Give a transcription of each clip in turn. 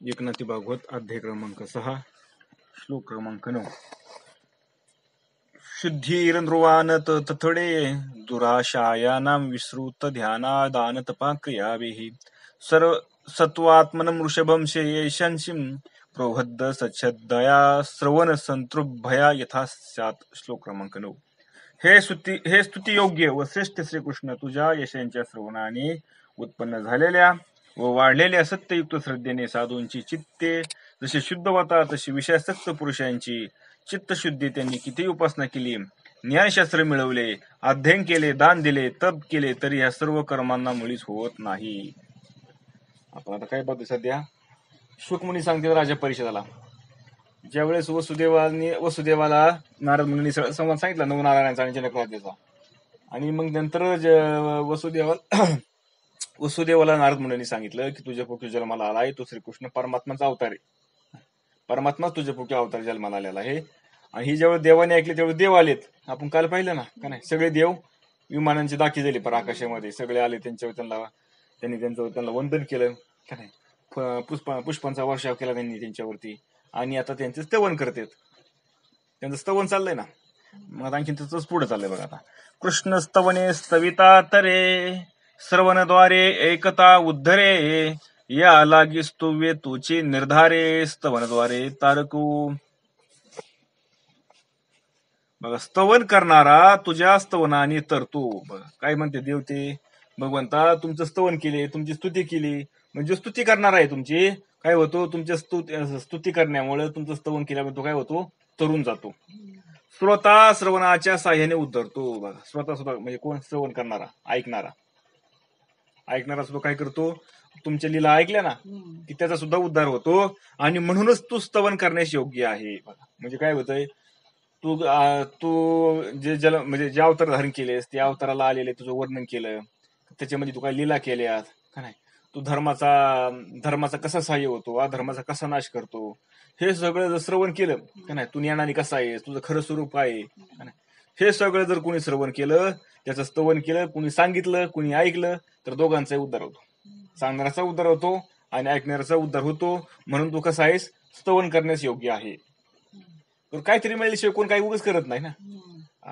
एकनाथी भागवत अध्याय क्रमांक 6 श्लोक क्रमांक 9. शुद्धीरंध्रुवान तथडे दुराशायानां विसृत ध्याना दान तपा क्रियाभिः सर्व सत्वात्मनं वृषभं शेषंसिं प्रोहद्द सच्छदया श्रवण संतृभया यथा स्यात्. श्लोक क्रमांक 9. हे स्तुती योग्य व श्रेष्ठ श्रीकृष्ण, तुझ्या यशांच्या श्रवणाने उत्पन्न झालेल्या व वाढलेल्या सत्ययुक्त श्रद्धेने साधूंची चित्ते जशी शुद्ध होतात, तशी विषयासक्त पुरुषांची चित्तशुद्धी त्यांनी किती उपासना केली, ज्ञानशास्त्र मिळवले, अध्ययन केले, दान दिले, तप केले, तरी ह्या सर्व कर्मांना मुळीच होत नाही. आपण आता काय बघतो सध्या, शुकमुनी सांगते राजा परिषदाला, ज्यावेळेस वसुदेवाला नारद मुनींनी संवाद सांगितला नवनारायणाचा आणि जनकराजाचा, आणि मग नंतर वसुदेवाला नारद मुनींनी सांगितलं की तुझ्या पोटी जन्माला आलाय तो श्रीकृष्ण परमात्माचा अवतार आहे, परमात्मा तुझ्या पोटी अवतार जन्माला आलेला आहे. आणि ही जेव्हा देवाने ऐकले तेव्हा देव आलेत. आपण काल पाहिलं ना का नाही, सगळे देव विमानांची दाखी झाली पर आकाशामध्ये, सगळे आले, त्यांच्यावर त्यांना वंदन केलं का नाही, पुष्पांचा वर्षाव केला त्यांनी त्यांच्यावरती, आणि आता त्यांचे स्तवन करतात, त्यांचं स्तवन चाललंय ना. मग आणखीन त्याच पुढे चाललंय बघा. आता कृष्ण स्तवने स्तविता तरे श्रवणद्वारे एकता उद्धरे या लागी स्तुव्ये तुची निर्धारे स्तवनद्वारे तारकू. बघा, स्तवन करणारा तुझ्या स्तवनाने तरतो. बघा काय म्हणते देवते, भगवंता तुमचं स्तवन केले, तुमची स्तुती केली, म्हणजे स्तुती करणार आहे तुमची, काय होतो, तुमच्या स्तुती करण्यामुळे, तुमचं स्तवन केल्यामुळे तो काय होतो, तरून जातो. श्रोता श्रवणाच्या साह्याने उद्धरतो. बघा, श्रोता सुद्धा म्हणजे कोण, श्रवण करणारा, ऐकणारा सुद्धा काय करतो, तुमच्या लीला ऐकल्या ना की त्याचा सुद्धा उद्धार होतो, आणि म्हणूनच तू स्तवन करण्यास योग्य आहे. बघा म्हणजे काय होतंय, तू जे म्हणजे जे अवतार धारण केलेस, त्या अवताराला आलेले तुझं वर्णन केलं, त्याच्यामध्ये तू काय लीला केल्यात का नाही, तू धर्माचा कसा सहाय्य होतो, अधर्माचा कसा नाश करतो, हे सगळं जर श्रवण केलं का नाही, तू ज्ञानाने कसा आहेस, तुझं खरं स्वरूप आहे का नाही, हे सगळं जर कोणी श्रवण केलं, त्याचं स्तवन केलं, कुणी सांगितलं, कुणी ऐकलं, तर दोघांचाही उद्धार होतो. सांगणाराचा उद्धार होतो आणि ऐकणाऱ्याचा उद्धार होतो. म्हणून तू कसा आहेस, स्तवन करण्यास योग्य आहे. तर काहीतरी मिळाल्याशिवाय कोण काही उगाच करत नाही ना.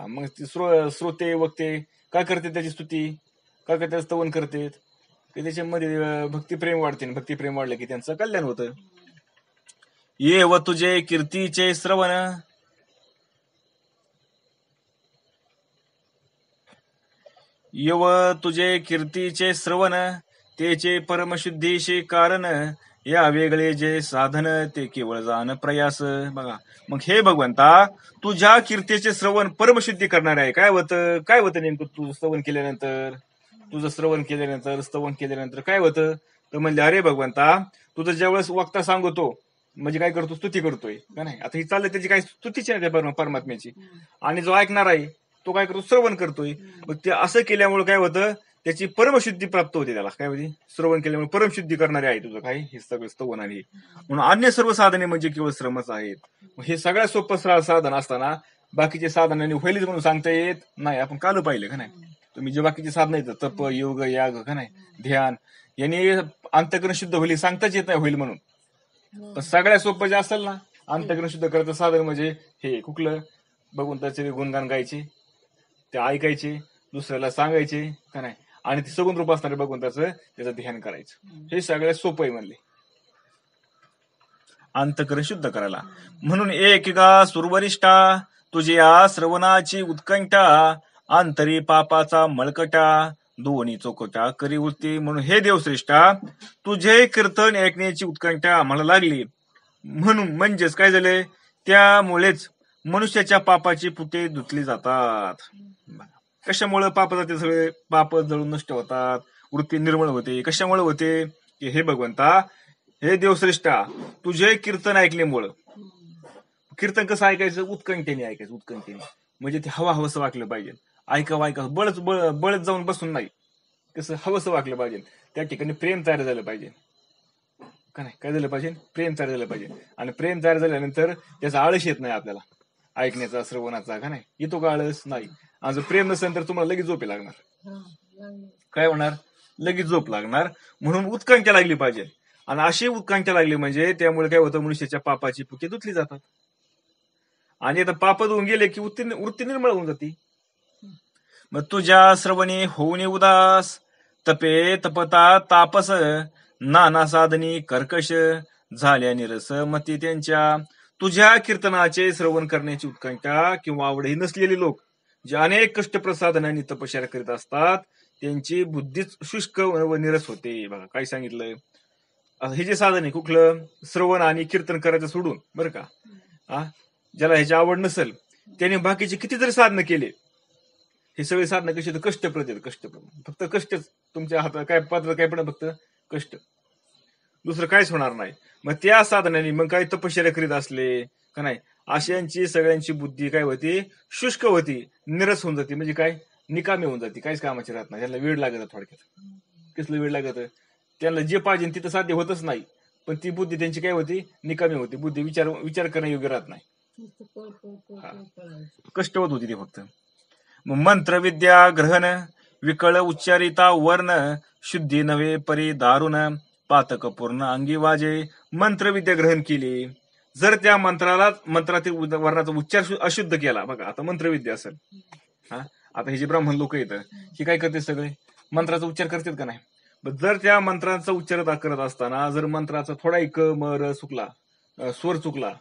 मग श्रोते वक्ते काय करते, त्याची स्तुती काय करते, स्तवन करते, त्याच्यामध्ये भक्तिप्रेम वाढते, भक्तिप्रेम वाढलं की त्यांचं कल्याण होतं. ये व तुझे कीर्तीचे श्रवण, यव तुझे कीर्तीचे श्रवण, तेचे परमशुद्धीशी कारण, या वेगळे जे साधन ते केवळ जाण प्रयास. बघा, मग हे भगवंता तुझ्या कीर्तीचे श्रवण परमशुद्धी करणार आहे. काय होतं नेमकं तुझं स्तवन केल्यानंतर काय होतं, तर म्हणजे अरे भगवंता तुझं ज्यावेळेस वक्ता सांगतो म्हणजे काय करतो, स्तुती करतोय का नाही, आता ही चाललंय त्याची काही स्तुतीची नाही त्या परमात्म्याची, आणि जो ऐकणार आहे तो काय करतो, श्रवण करतोय. मग ते असं केल्यामुळे काय होतं, त्याची परमशुद्धी प्राप्त होते. त्याला काय होती, श्रवण केल्यामुळे परमशुद्धी करणारे आहे तुझं काय, हे सगळं स्तवन आहे. म्हणून अन्य सर्व साधने म्हणजे केवळ श्रमच आहेत. हे सगळ्यात सोपं साधन असताना बाकीचे साधनांनी होईलच म्हणून सांगता येत नाही. आपण काल पाहिलं का नाही, तुम्ही जे बाकीचे साधन आहेत, तप, योग, याग का नाही, ध्यान, यांनी अंतःकरण शुद्ध होईल सांगताच येत नाही होईल म्हणून. पण सगळ्यात सोपं जे असेल ना अंतःकरण शुद्ध करायचं साधन म्हणजे हे कुठलं, भगवंताचे गुणगान गायचे, ते ऐकायचे, दुसऱ्याला सांगायचे का नाही, आणि ते सगुण रूप असणारे भगवंताचं त्याचं ध्यान करायचं. हे सगळ्यात सोपं आहे म्हणले अंतःकरण शुद्ध करायला. म्हणून एका सुरवरिष्ठा तुझे या श्रवणाची उत्कंठा, अंतरी पापाचा मळकटा, दोन्ही चौकटा करी वृत्ती. म्हणून हे देवश्रेष्ठा तुझे कीर्तन ऐकण्याची उत्कंठा आम्हाला लागली, म्हणून म्हणजेच काय झाले, त्यामुळेच मनुष्याच्या पापाची पुटे धुतली जातात. कशामुळे पाप जाते, सगळे पाप जळून नष्ट होतात, वृत्ती निर्मळ होते. कशामुळे होते, की हे भगवंता, हे देवश्रेष्ठा तुझे कीर्तन ऐकल्यामुळं. कीर्तन कसं ऐकायचं, उत्कंठेने ऐकायचं, उत्कंठेने म्हणजे ते हवंसं वाटलं पाहिजे, ऐकावं बळच जाऊन बसून नाही, कसं हवंसं वाटलं पाहिजे, त्या ठिकाणी प्रेम तयार झालं पाहिजे का नाही, काय झालं पाहिजे, प्रेम तयार झालं पाहिजे. आणि प्रेम तयार झाल्यानंतर त्याचा आळस येत नाही आपल्याला ऐकण्याचा, श्रवणाचा का नाही, येतो का आळस, नाही. आणि जर प्रेम नसेल तर तुम्हाला लगेच झोपे लागणार, काय होणार, लगेच झोप लागणार. म्हणून उत्कंठा लागली पाहिजे. आणि अशी उत्कंठा लागली म्हणजे त्यामुळे काय होतं, मनुष्याच्या पापाची पुके धुतली जातात. आणि आता पाप धुवून गेले की वृत्ती निर्मळ होऊन जाते. मग तुझ्या श्रवणी होऊन उदास, तपे तपता तापस, नाना साधनी कर्कश, झाल्या निरस मती त्यांच्या. तुझ्या कीर्तनाचे श्रवण करण्याची उत्कंठा किंवा आवडही नसलेले लोक जे अनेक कष्ट प्रसाधनांनी तपश्चर्या करीत असतात, त्यांची बुद्धीच शुष्क व निरस होते. बघा काय सांगितलंय. हे जे साधन आहे कुठलं, श्रवण आणि कीर्तन करायचं सोडून, बरं का, ज्याला ह्याची आवड नसेल त्याने बाकीचे किती जरी साधनं केले, हे सगळे साधनं कशी कष्टप्रद आहेत. फक्त कष्टच तुमच्या हातात, काय पात्र काय पण फक्त कष्ट, दुसरं काहीच होणार नाही. मग त्या साधनाने मग काही तपश्चर्या करीत असले का नाही, अशांची सगळ्यांची बुद्धी काय होती, शुष्क होती, निरस होऊन जाते. म्हणजे काय, निकामी होऊन जाते, काहीच कामाची राहत नाही. त्यांना वेळ लागत, थोडक्यात कसलं वेळ लागत, त्यांना जे पाहिजे तिथं साध्य होतच नाही. पण ती बुद्धी त्यांची काय होती, निकामी होती. बुद्धी विचार करण्या योग्य राहत नाही, कष्ट होत होती ते फक्त. मग मंत्रविद्या ग्रहण विकळ उच्चारिता वर्ण, शुद्धी नव्हे परी दारुण, पातक पूर्ण अंगी वाजे. मंत्रविद्या ग्रहण केली, जर त्या मंत्रातील वर्णाचा उच्चार अशुद्ध केला, बघा आता मंत्रविद्या असेल, आता हे जे ब्राह्मण लोक येतं हे काय करते, सगळे मंत्राचा उच्चार करतात का नाही. जर त्या मंत्राचा उच्चार करत असताना जर मंत्राचा थोडा क म र चुकला, स्वर चुकला,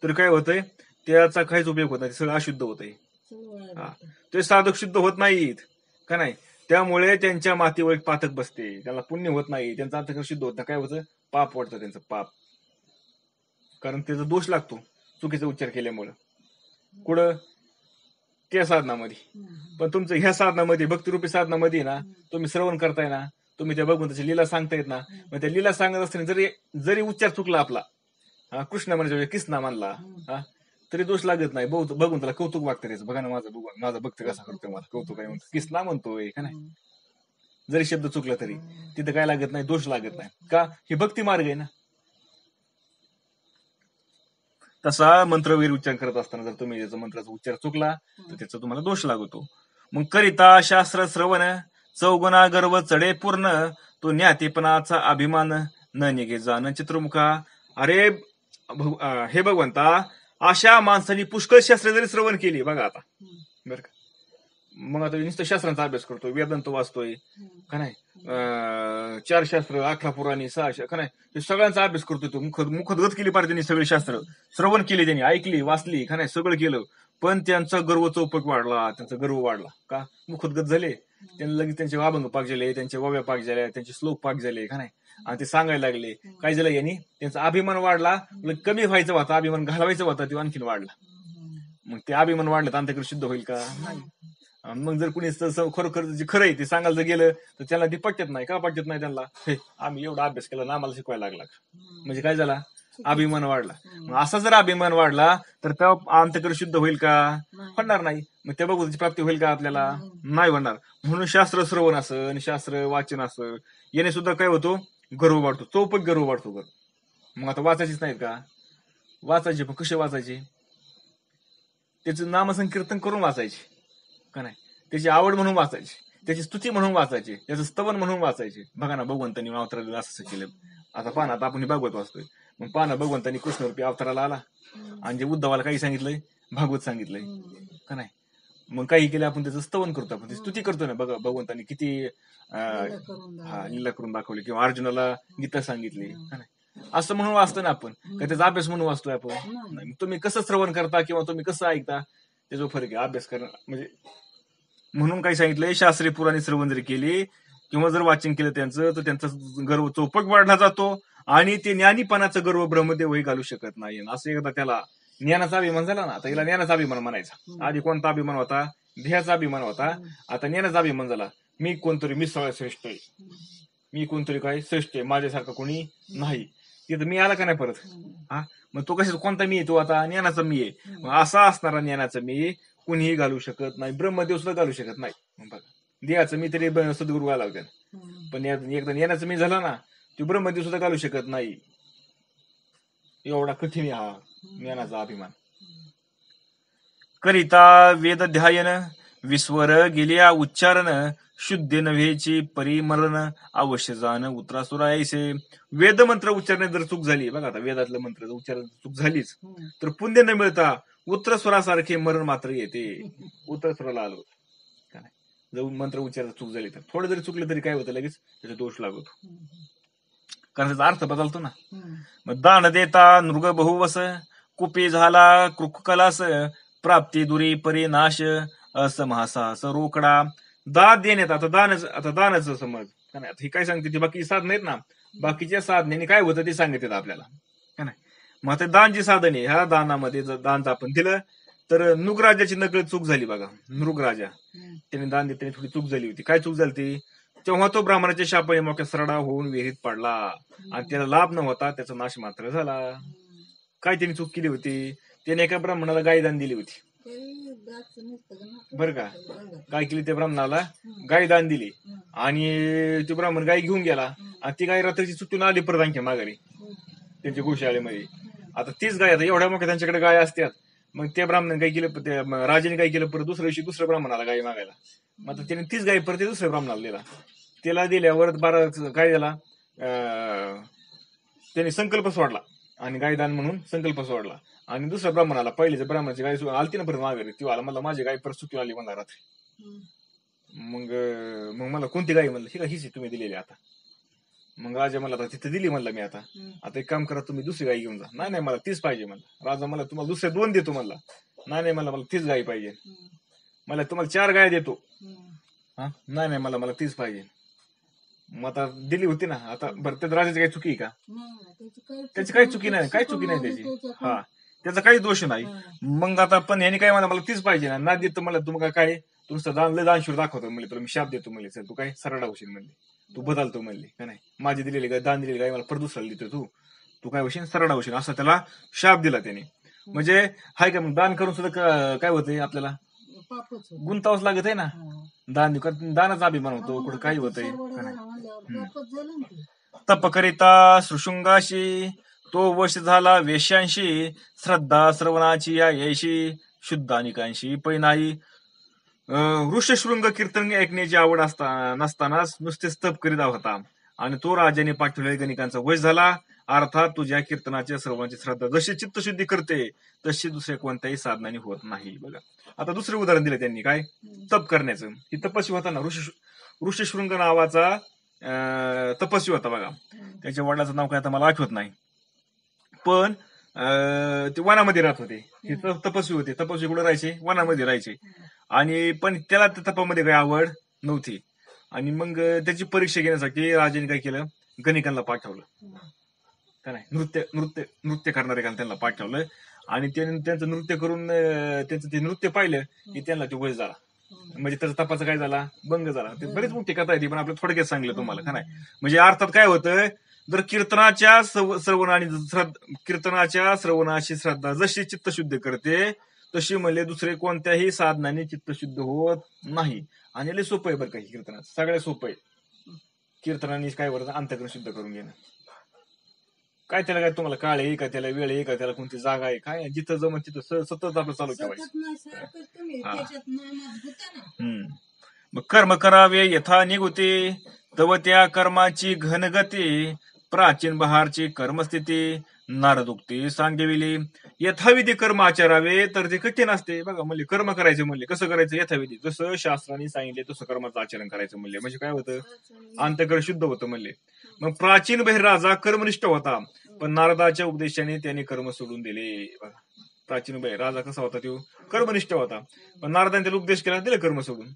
तर काय होतंय, त्याचा काहीच उपयोग होत नाही, सगळं अशुद्ध होतंय. ते साधक शुद्ध होत नाहीत का नाही. त्यामुळे त्यांच्या मातीवर एक पातक बसते, त्याला पुण्य होत नाही, त्यांचा अंतःकरण शुद्ध होत नाही. काय होतं, पाप वाटतं त्यांचं पाप, कारण त्याचा दोष लागतो चुकीचा उच्चार केल्यामुळं. कुठं, त्या साधनामध्ये. पण तुमचं ह्या साधनामध्ये, भक्तिरूपी साधनामध्ये ना, तुम्ही श्रवण करताय ना, तुम्ही त्या भगवंताची लीला सांगतायत ना, मग त्या लीला सांगत असताना जरी उच्चार चुकला आपला, कृष्ण म्हणजे कृष्णा मानला, तरी दोष लागत नाही. बघून त्याला कौतुक वाटतं त्याचं, बघा ना माझा भक्त कसा करतोय, मला कौतुक आहे म्हणतो, कृष्णा म्हणतोय का नाही. जरी शब्द चुकला तरी तिथं काय लागत नाही, दोष लागत नाही. का, हे भक्ती मार्ग आहे ना. तसा मंत्र वगैरे उच्चार करत असताना जर तुम्ही त्याचा मंत्राचा उच्चार चुकला तर त्याचा तुम्हाला दोष लागतो. मग करिता शास्त्र श्रवण, चौगुणा गर्व चढे पूर्ण, तो ज्ञातीपणाचा अभिमान, न निघे जाण चित्रमुखा. अरे हे भगवंता, अशा माणसांनी पुष्कळ शास्त्र जरी श्रवण केली, बघा आता, बरं का, मग आता नुसतं शास्त्रांचा अभ्यास करतोय, वेदांत वाचतोय का नाही, 4 शास्त्र, 18 पुराणी, 6 का नाही, हे सगळ्यांचा अभ्यास करतोय तो, मुखदगत केली पाहिजे त्यांनी, सगळे शास्त्र श्रवण केली त्यांनी, ऐकली, वाचली का नाही, सगळं केलं. पण त्यांचा गर्व चौपट वाढला, त्यांचा गर्व वाढला. का, मुखदगत झाले, त्यांना लगेच त्यांचे अभंग पाक झाले, त्यांचे वाव्या पाक झाल्या, त्यांचे श्लोक पाक झाले का नाही, आणि ते सांगायला लागले. काय झालं, यांनी त्यांचा अभिमान वाढला, कमी व्हायचा होता, अभिमान घालवायचा होता, तो आणखीन वाढला. मग ते अभिमान वाढलं तर अंतःकरण शुद्ध होईल का, नाही. मग जर कुणी खरोखर जे खरं आहे ते सांगायला जर गेलं तर त्यांना ते पटत नाही. का पटत नाही त्यांना, आम्ही एवढा अभ्यास केला ना, आम्हाला शिकवायला लागला, म्हणजे काय झाला, अभिमान वाढला. मग असा जर अभिमान वाढला तर त्या अंतःकरण शुद्ध होईल का, होणार नाही. मग त्या भगवंताची प्राप्ती होईल का आपल्याला, नाही होणार. म्हणून शास्त्र श्रवण असं आणि शास्त्र वाचन असं याने सुद्धा काय होतो, गर्व वाढतो, चौपट गर्व वाढतो. मग आता वाचायचीच नाहीत का, वाचायचे, पण कसे वाचायचे, त्याचं नामसंकीर्तन करून वाचायचे का नाही, त्याची आवड म्हणून वाचायची, त्याची स्तुती म्हणून वाचायची, त्याचं स्तवन म्हणून वाचायचे. बघा ना, भगवंतांनी अवताराला असं केलं. आता पाहा ना, आता आपण भागवत वाचतोय, मग पाहा ना, भगवंतांनी कृष्णरूपी अवताराला आला आणि जे उद्धवाला काही सांगितलंय, भागवत सांगितलंय का नाही. मग काही केलं आपण त्याचं स्तवन करतो, आपण त्याची स्तुती करतो ना. बघा भगवंतांनी किती लीला करून दाखवली, किंवा अर्जुनाला गीता सांगितली का नाही. असं म्हणून वाचतो ना आपण, का त्याचा अभ्यास म्हणून वाचतोय आपण. तुम्ही कसं श्रवण करता किंवा तुम्ही कसं ऐकता त्याचा फरक आहे. अभ्यास करणं म्हणजे, म्हणून काही सांगितलंय, शास्त्रीय पुराणी श्रवण जरी केली किंवा जर वाचन केलं त्यांचं, तर त्यांचा गर्व चौपट वाढला जातो आणि ते ज्ञानीपणाचा गर्व ब्रह्मदेवही घालू शकत नाही. असं एकदा त्याला ज्ञानाचा अभिमान झाला ना, आता याला ज्ञानाचा अभिमान म्हणायचा. आधी कोणता अभिमान होता, ध्येयाचा अभिमान होता, आता ज्ञानाचा अभिमान झाला. मी कोणतरी, मी सगळ्यात श्रेष्ठ आहे, मी कोणतरी काय श्रेष्ठ आहे, माझ्यासारखं कोणी नाही. तिथं मी आला का नाही परत, मग तो कशाचा कोणता मी आहे, तो आता ज्ञानाचा मी आहे. मग असा असणारा ज्ञानाचा मी कुणीही घालू शकत नाही, ब्रह्मदेव सुद्धा घालू शकत नाही. बघा, देहाचं मी तरी सद्गुरू घालावते, पण एकदा ज्ञानाचं मी झाला ना, तो ब्रह्मदेव सुद्धा घालू शकत नाही. एवढा कठीण हा ज्ञानाचा अभिमान. करिता वेद ध्यायन विस्वर गेलिया उच्चारण शुद्धी नव्हेची परिमरण अवश्य जाण उतरासुरा ऐसे. वेद मंत्र उच्चारण्यात जर चूक झाली, बघा आता वेदातलं मंत्र उच्चारण चूक झालीच तर पुण्य न मिळता उत्तरस्वरासारखे मरण मात्र येते. उत्तरस्वराला आलो का नाही, जर मंत्र उच्चारात चूक झाली तर थोडं जरी चुकलं तरी काय होतं, लगेच त्याचा दोष लागतो, कारण त्याचा अर्थ बदलतो ना. मग दान देता नृग बहुवस कुपी झाला कृकलास प्राप्ती दुरी परिनाश असमहासास रोकडा. दान देण्यात आता दानाचं समज का नाही, आता ही काय सांगते ती बाकी साधन आहेत ना, बाकीच्या साधनेने काय होतं ते सांगतात आपल्याला का नाही. मग आता दान जी साधन आहे, ह्या दानामध्ये जर दान आपण दिलं तर नृगराजाची नकळत चूक झाली बघा. नृगराजा त्याने दान देताना थोडी चूक झाली होती. काय चूक झाली ती, तेव्हा तो ब्राह्मणाच्या शापाने मोक्या सरडा होऊन विहिरीत पडला आणि त्याला लाभ न होता त्याचा नाश मात्र झाला. काय त्यांनी चूक केली होती, त्याने एका ब्राह्मणाला गाय दान दिली होती बर का. काय केली, त्या ब्राह्मणाला गाय दान दिली आणि तो ब्राह्मण गाय घेऊन गेला आणि ती गाय रात्रीची सुटून आली परत आणखी माघारी त्यांच्या गोशाळेमध्ये. आता तीच गाय, आता एवढ्या मोठ्या त्यांच्याकडे गाय असतात, मग त्या ब्राह्मणाने काय केलं, त्या राजाने काय केलं, परत दुसऱ्या दिवशी दुसऱ्या ब्राह्मणाला गाय मागायला. मग आता त्याने तीच गाय परत दुसऱ्या ब्राह्मणाला दिला. त्याला दिल्यावर काय झाला, त्याने संकल्प सोडला आणि गायदान म्हणून संकल्प सोडला आणि दुसऱ्या ब्राह्मणाला, पहिल्याच्या ब्राह्मणाची गाय आलती ना परत माघारी, ती वाला मला माझी गाय परत सुटून आली मला रात्री. मग मग मला कोणती गाय म्हणलं, ही का हीच तुम्ही दिलेली आता. मग राजा मला आता तिथे दिली म्हणलं मी, आता एक काम करा तुम्ही दुसरी गाय घेऊन जा. नाही मला तीच पाहिजे म्हणलं. राजा मला तुम्हाला दुसरे 2 देतो म्हणला. नाही मला तीच गाय पाहिजे. मला तुम्हाला 4 गाय देतो. हा नाही मला तीच पाहिजे. मग आता दिली होती ना, आता बरं त्या राजाची काही चुकी का, त्याची काही चुकी नाही, काही चुकी नाही त्याची, हा त्याचा काही दोष नाही. मग आता पण यांनी काय मला तीच पाहिजे ना देतो मला, तुम्हाला काय तुमचं दानशूर दाखवतो म्हणले, तुला मी शाप देतो म्हणले, चल तू काय सरडा होशील म्हणले, तू बदलतो म्हणले का नाही, माझी दिलेली गाय दान दिलेली गाय मला परत दुसऱ्याला देतो, तू काय होशील सरडा होशील, असा त्याला शाप दिला त्याने. म्हणजे हाय का, मग दान करून सुद्धा काय होतंय आपल्याला गुंतावच लागत आहे ना. दानाचा अभिमान होतो, कुठं काही होतंय. तप करिता सृशृंगाशी तो वश झाला वेश्यांशी, श्रद्धा श्रवणाची या यशी शुद्धानिकांशी पैनाई. ऋषशृंग कीर्तन ऐकण्याची आवड नसतानाच नुसतेच तप करीत होता आणि तो राजाने पाठवलेल्या गणिकांचा वश झाला. अर्थात तुझ्या कीर्तनाच्या सर्वांची श्रद्धा जशी चित्तशुद्धी करते तशी दुसऱ्या कोणत्याही साधनाने होत नाही. बघा आता दुसरे उदाहरण दिले त्यांनी, काय तप करण्याचं. ही तपस्वी होता ना, ऋषशृंग नावाचा तपस्वी होता बघा. त्याच्या वडिलाचं नाव काय आता मला आठवत नाही, पण ते वनामध्ये राहत होते. हे तपस्वी होते. तपस्वी कुठे राहायचे, वनामध्ये राहायचे. आणि पण त्याला त्या तपामध्ये काही आवड नव्हती. आणि मग त्याची परीक्षा घेण्यासाठी राजाने काय केलं, गणिकांना पाठवलं का नाही, नृत्य करणारे त्यांना पाठवलं. आणि त्यांचं नृत्य करून त्यांचं ते नृत्य पाहिलं की त्यांना ते वश झाला. म्हणजे त्याचा तपाचा काय झाला, भंग झाला. ते बरीच मोठी कथा आहे ती, पण आपल्या थोडक्यात सांगलं तुम्हाला का नाही. म्हणजे अर्थात काय होतं, जर कीर्तनाच्या श्रवणाची श्रद्धा जशी चित्तशुद्ध करते तशी म्हणले दुसरे कोणत्याही साधनाने चित्तशुद्ध होत नाही. आणि लय सोपं आहे बरं काही कीर्तनात, सगळ्यात सोपं आहे. कीर्तनाने काय होतं, अंतःकरण शुद्ध करून घेणं. काय त्याला काय तुम्हाला काळ आहे का, त्याला वेळ आहे का, त्याला कोणती जागा आहे काय, जिथं जमत तिथं सतत आपलं चालू ठेवायचं. मग कर्म करावे यथा निगुती तव त्या कर्माची घनगती, प्राचीन बहारची कर्मस्थिती नारदुक्ती सांगेविली. यथाविधी कर्म आचरावे तर ते कठीण असते. बघा म्हणले कर्म करायचे म्हणले, कसं करायचं, यथाविधी जसं शास्त्राने सांगितले तसं कर्माचं आचरण करायचं म्हणले. म्हणजे काय होतं, अंतःकरण शुद्ध होतं म्हणले. मग प्राचीन बहिर्राजा कर्मनिष्ठ होता, पण नारदाच्या उपदेशाने त्याने कर्म सोडून दिले. बघा प्राचीन राजा कसा होता, तो कर्मनिष्ठ होता, पण नारदाने त्याला उपदेश केला, दिलं कर्म सोडून.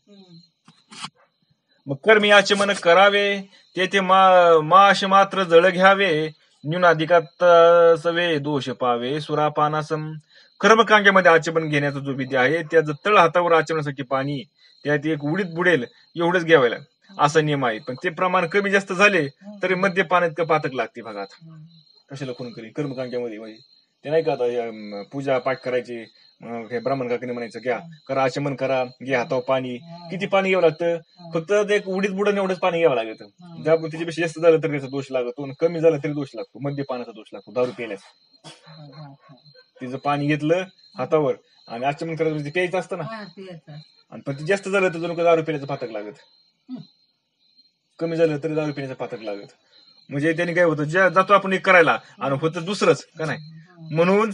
मग कर्मी आचमन करावे तेथे माश मात्र जळ घ्यावे, न्यूनाधिकात सवे दोष पावे सुरापानासम. कर्मकांड्यामध्ये आचमन घेण्याचा जो विधी आहे, त्याचं तळ हातावर आचमनासाठी पाणी त्यात एक उडीत बुडेल एवढंच घ्यावं असा नियम आहे. पण ते प्रमाण कमी जास्त झाले तरी मद्यपानात पातक लागते. बघा कशाला कोण करी कर्मकांड्यामध्ये, म्हणजे ते नाही का आता पूजा पाठ करायची, ब्राह्मण काकाने म्हणायचं घ्या करा आचमन करा, घ्या हातावर पाणी. किती पाणी घ्यावं लागतं, फक्त एक उडीत बुडून एवढंच पाणी घ्यावं लागतं. ज्या त्याच्यापेक्षा जास्त झालं तर त्याचा दोष लागतो, कमी झालं तरी दोष लागतो. मद्यपानाचा दोष लागतो, दारू पिण्याचा. तिचं पाणी घेतलं हातावर आणि आचमन करायचं म्हणजे ते प्यायचं असतं ना. हा, पियाचा. आणि पण ते जास्त झालं तर जणू का दारू पिण्याचं पातक लागत, कमी झालं तरी दारू पिण्याचं पातक लागत. म्हणजे त्यांनी काय होतं, ज्या जातो आपण एक करायला आणि होतं दुसरंच का नाही. म्हणून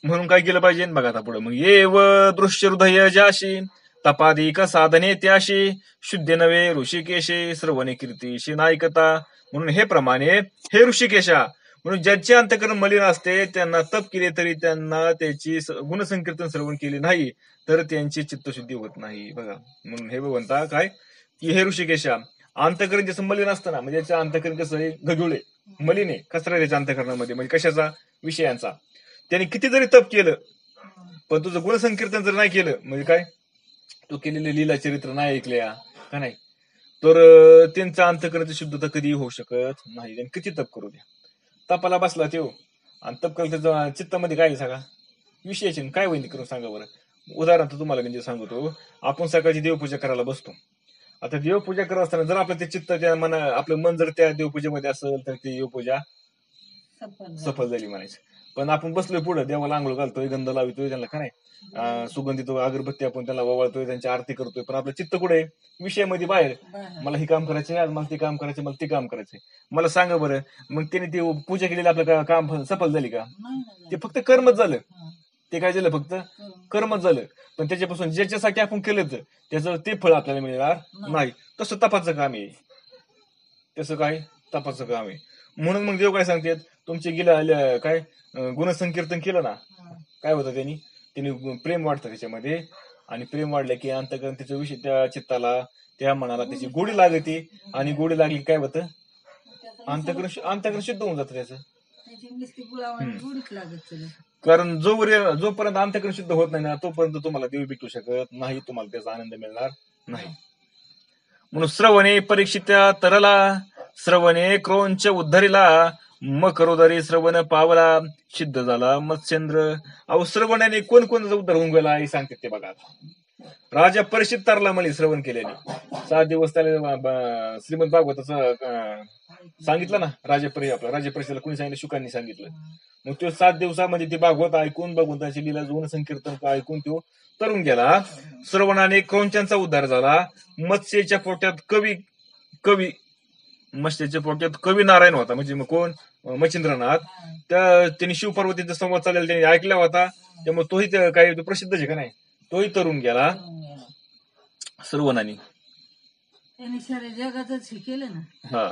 म्हणून काय केलं पाहिजे बघा आता पुढे मग, ये व दृश्य हृदय ज्याशी तपाधिक साधने त्याशी शुद्ध नवे ऋषिकेशे श्रवणे कीर्तीशी नायकता. म्हणून हे प्रमाणे हे ऋषिकेशा, म्हणून ज्यांचे अंतःकरण मलिन असते त्यांना तप केले तरी त्यांना त्याची गुणसंकीर्तन श्रवण केले नाही तर त्यांची चित्तशुद्धी होत नाही. बघा म्हणून हे म्हणता काय की हे ऋषिकेशा, अंतःकरण जसं मलिन असतं ना, म्हणजे त्याचं अंतःकरण कसं आहे, गजूळ आहे, मलिन आहे, कचरा त्याच्या अंतःकरणामध्ये, म्हणजे कशाचा, विषयांचा. त्याने किती जरी तप केलं पण तुझं गुणसंकीर्तन जर नाही केलं, म्हणजे काय, तू केलेले लीला चरित्र नाही ऐकल्या का नाही, तर त्यांचं अंतःकरणाची शुद्धता कधी होऊ शकत नाही. त्यांनी किती तप करू द्या, तपाला बसला तो आणि तप केलं त्याच्या चित्तामध्ये काय सांगा, विषयाचे काय होईल करून सांगा बरं. उदाहरण तर तुम्हाला म्हणजे सांगतो, आपण सकाळची देवपूजा करायला बसतो. आता देवपूजा करत असताना जर आपलं ते चित्त त्या मना, आपलं मन जर त्या देवपूजेमध्ये असेल तर ती देवपूजा सफल झाली म्हणायचं. पण आपण बसलोय पुढे, देवाला आंघोळ घालतोय, गंध लावतोय त्यांना का नाही, सुगंधित अगरबत्ती आपण त्याला ओवाळतोय, त्यांची आरती करतोय, पण आपलं चित्त कुठे, विषयामध्ये बाहेर. मला हे काम करायचंय आज, मला ते काम करायचं, मला ते काम करायचंय. मला सांगा बरं, मग त्याने ती पूजा केलेली आपलं काम सफल झाली का? ते फक्त कर्मच झालं. ते काय झालं, फक्त कर्मच झालं. पण त्याच्यापासून ज्याच्यासाठी आपण केलं तर त्याचं ते फळ आपल्याला मिळणार नाही. तसं तपाचं काम आहे, तसं काय तपाचं काम आहे. म्हणून मग देव काय सांगतात, तुमचे गेल्या काय गुणसंकीर्तन केलं ना, काय होतं, त्यांनी प्रेम वाढतं त्याच्यामध्ये, आणि प्रेम वाढलं की अंतःकरण त्याच्या विषय, त्या चित्ताला, त्या मनाला त्याची गोडी लागते, आणि गोडी लागली काय होतं, अंतःकरण शुद्ध होऊन जातं त्याचं. कारण जोपर्यंत अंतःकरण शुद्ध होत नाही ना, तोपर्यंत तुम्हाला देव भेटू शकत नाही, तुम्हाला त्याचा आनंद मिळणार नाही. म्हणून श्रवणे परीक्षित्या तरला, श्रवणे क्रोंच उद्धरीला, मकरोदरी श्रवण पावला, सिद्ध झाला मत्स्येंद्र. अहो श्रवणाने कोण कोणाचा उद्धार होऊन गेला हे सांगतात ते बघा. राजा परीक्षित तरला म्हणे श्रवण केल्याने. 7 दिवस त्याला श्रीमद भागवताचं सांगितलं ना, राजा परीक्षेला कोणी सांगितलं, शुकांनी सांगितलं. मग तो 7 दिवसामध्ये ते भागवत ऐकून भगवंताची लीला गुण संकीर्तन ऐकून तो तरुण गेला. श्रवणाने क्रौंचांचा उद्धार झाला. मत्स्याच्या पोट्यात कवी नारायण होता, म्हणजे मग कोण, मच्छिंद्रनाथ. त्यांनी शिवपार्वतीचा संवाद चाललेला त्यांनी ऐकला होता, त्यामुळे तोही काही प्रसिद्ध आहे का नाही, तोही तरुण गेला श्रवणाने. जगातच केलं ना. हा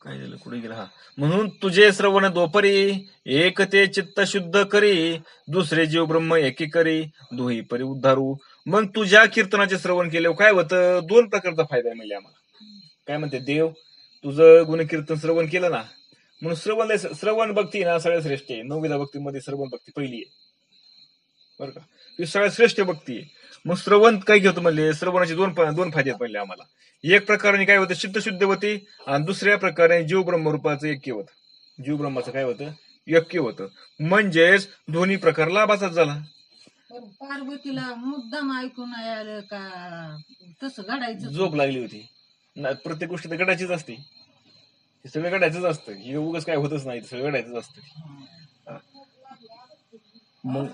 काय झालं, कुठे गेला, हा. म्हणून तुझे श्रवण दोपरी, एक ते चित्त शुद्ध करी, दुसरे जीव ब्रह्म एकी करी, दोही परी उद्धारू. मग तुझ्या कीर्तनाचे श्रवण केले काय होतं, 2 प्रकारचा फायदा मिळाला आम्हाला. काय म्हणते देव, तुझं गुणकीर्तन श्रवण केलं ना, म्हणून श्रवण भक्ती ना सगळ्यात श्रेष्ठ आहे. 9 भक्तीमध्ये श्रवण भक्ती पहिली आहे बरं का, ती सगळ्यात श्रेष्ठ भक्ती आहे. मग श्रवण काय घेतो म्हणले, श्रवणाचे दोन फायदे म्हणले आम्हाला. एक प्रकारे काय होतं, चित्तशुद्ध होती, आणि दुसऱ्या प्रकारे जीव ब्रह्मरूपाचं ऐक्य होतं. जीव ब्रह्माचं काय होतं, ऐक्य होतं. म्हणजेच दोन्ही प्रकार लाभाचाच झाला. पार्वतीला मुद्दाम ऐकून आलं का तसं घडायचं, झोप लागली होती. प्रत्येक गोष्ट तर घडायचीच असते, हे सगळं घडायचंच असतं, हे उगाच काय होतच नाही, सगळं घडायचंच असतं. मग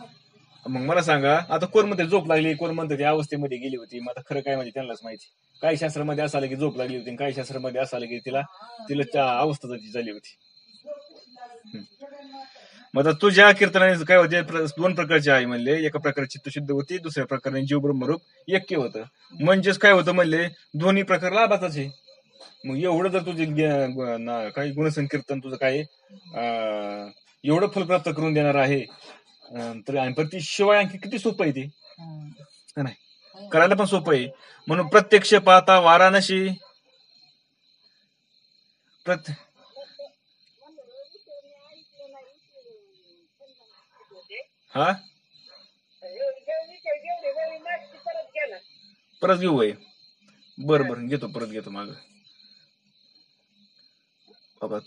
मला सांगा, आता कोण म्हणते झोप लागली, कोण म्हणते त्या अवस्थेमध्ये गेली होती. मग आता खरं काय म्हणजे त्यांनाच माहिती. काही शास्त्रामध्ये असं आलं की झोप लागली होती, काही शास्त्रामध्ये असं आलं की तिला अवस्था झाली होती. मग आता तुझ्या कीर्तनाने काय होते, 2 प्रकारचे आहे म्हणले. एका प्रकारे चित्तशुद्ध होती, दुसऱ्या प्रकारे जीव ब्रह्मरूप ऐक्य होतं. म्हणजेच काय होतं म्हणले, दोन्ही प्रकार लाभाचाच आहे. मग एवढं जर तुझे काही गुणसंकीर्तन तुझं काय एवढं फल प्राप्त करून देणार आहे, तर पण ती शिवाय आणखी किती सोपं आहे ते नाही, करायला पण सोपं आहे. म्हणून प्रत्यक्ष पाहता वाराणसी, हा परत घेऊ आहे, बरं घेतो, परत घेतो माग. बाबा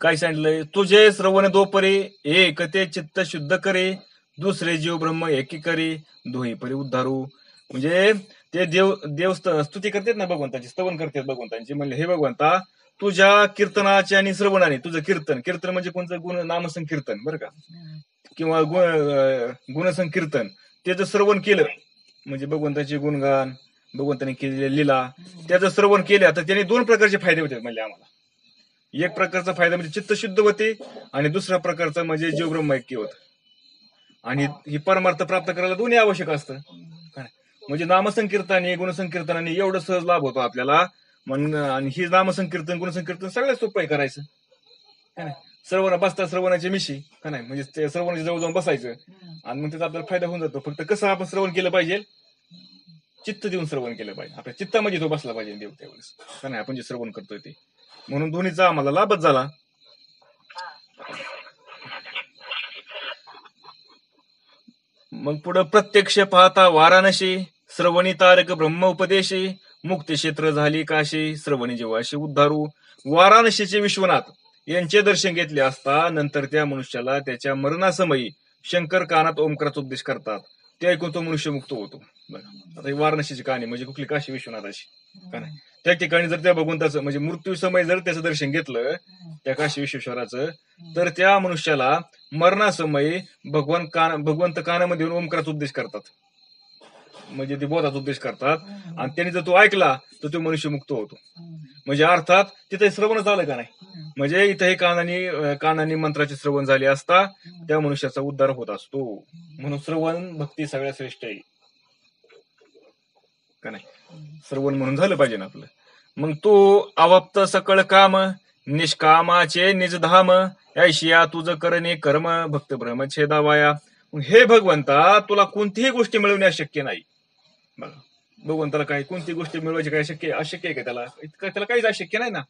काय सांगितलंय, तुझे श्रवण दोपरे, एक ते चित्त शुद्ध करे, दुसरे जीव ब्रह्म एकी करे, दोही परी उद्धारू. म्हणजे ते देव स्तुती करतात ना भगवंताची, स्तवन करतात भगवंतांची. म्हणले हे भगवंता, तुझ्या कीर्तनाचे आणि श्रवणाने तुझं कीर्तन म्हणजे कोणतं गुण नामसंकीर्तन बरं का, किंवा गुणसंकीर्तन, त्याचं श्रवण केलं म्हणजे भगवंताचे गुणगान, भगवंताने केलेले लीला, त्याचं श्रवण केलं तर त्याने दोन प्रकारचे फायदे होते म्हणजे आम्हाला. एक प्रकारचा फायदा म्हणजे चित्त शुद्ध होते आणि दुसरा प्रकारचा म्हणजे जीव ब्रह्मैक्य होत. आणि ही परमार्थ प्राप्त करायला दोन्ही आवश्यक असतं. म्हणजे नामसंकीर्तनाने गुणसंकीर्तनाने एवढं सहज लाभ होतो आपल्याला. आणि ही नामसंकीर्तन गुणसंकीर्तन सगळ्यात सोपं आहे करायचं, का नाही. श्रवणाचे मिशी का नाही, म्हणजे ते श्रवणाच्या जवळ जाऊन बसायचं आणि मग त्याचा आपल्याला फायदा होऊन जातो. फक्त कसं आपण श्रवण केलं पाहिजे, चित्त देऊन श्रवण केलं पाहिजे, आपल्या चित्तामध्ये तो बसला पाहिजे देव त्यावेळेस, का नाही, आपण जे श्रवण करतोय ते. म्हणून दोन्हीचा आम्हाला लाभच झाला. मग पुढं प्रत्यक्ष पाहता वाराणसी, श्रवणी तारक ब्रह्म उपदेशी, मुक्ती क्षेत्र झाली काशी, श्रवणी जीवाशी उद्धारू. वाराणसीचे विश्वनाथ यांचे दर्शन घेतले असता नंतर त्या मनुष्याला त्याच्या मरणासमयी शंकर कानात ओंकाराचा उपदेश करतात, ते ऐकून तो मनुष्य मुक्त होतो. आता ही वाराणसीची कहाणी म्हणजे कुठली, काशी विश्वनाथाची, का नाही. त्या ठिकाणी जर त्या भगवंताचं म्हणजे मृत्यू समय जर त्याचं दर्शन घेतलं त्या काशी विश्वेश्वराचं, तर त्या मनुष्याला मरणासमयी भगवंत कानामध्ये येऊन ओंकाराचा उपदेश करतात, म्हणजे ते बोधाचा उपदेश करतात. आणि त्याने जर तो ऐकला तर तो मनुष्य मुक्त होतो. म्हणजे अर्थात तिथे श्रवण झालं का नाही, म्हणजे इथे हे कानाने मंत्राचे श्रवण झाले असता त्या मनुष्याचा उद्धार होत असतो. म्हणून श्रवण भक्ती सगळ्यात श्रेष्ठ आहे, का नाही. श्रवण म्हणून झालं पाहिजे ना आपलं. मग तो अवाप्त सकळ काम, निष्कामाचे निजधाम, ऐशिया तुझं करणे कर्म, भक्त ब्रह्मछेदावाया. हे भगवंता, तुला कोणतीही गोष्टी मिळवणे शक्य नाही. बघा, भगवंताला काही कोणती गोष्टी मिळवायची काय अशक्य आहे का त्याला काहीच अशक्य नाही ना.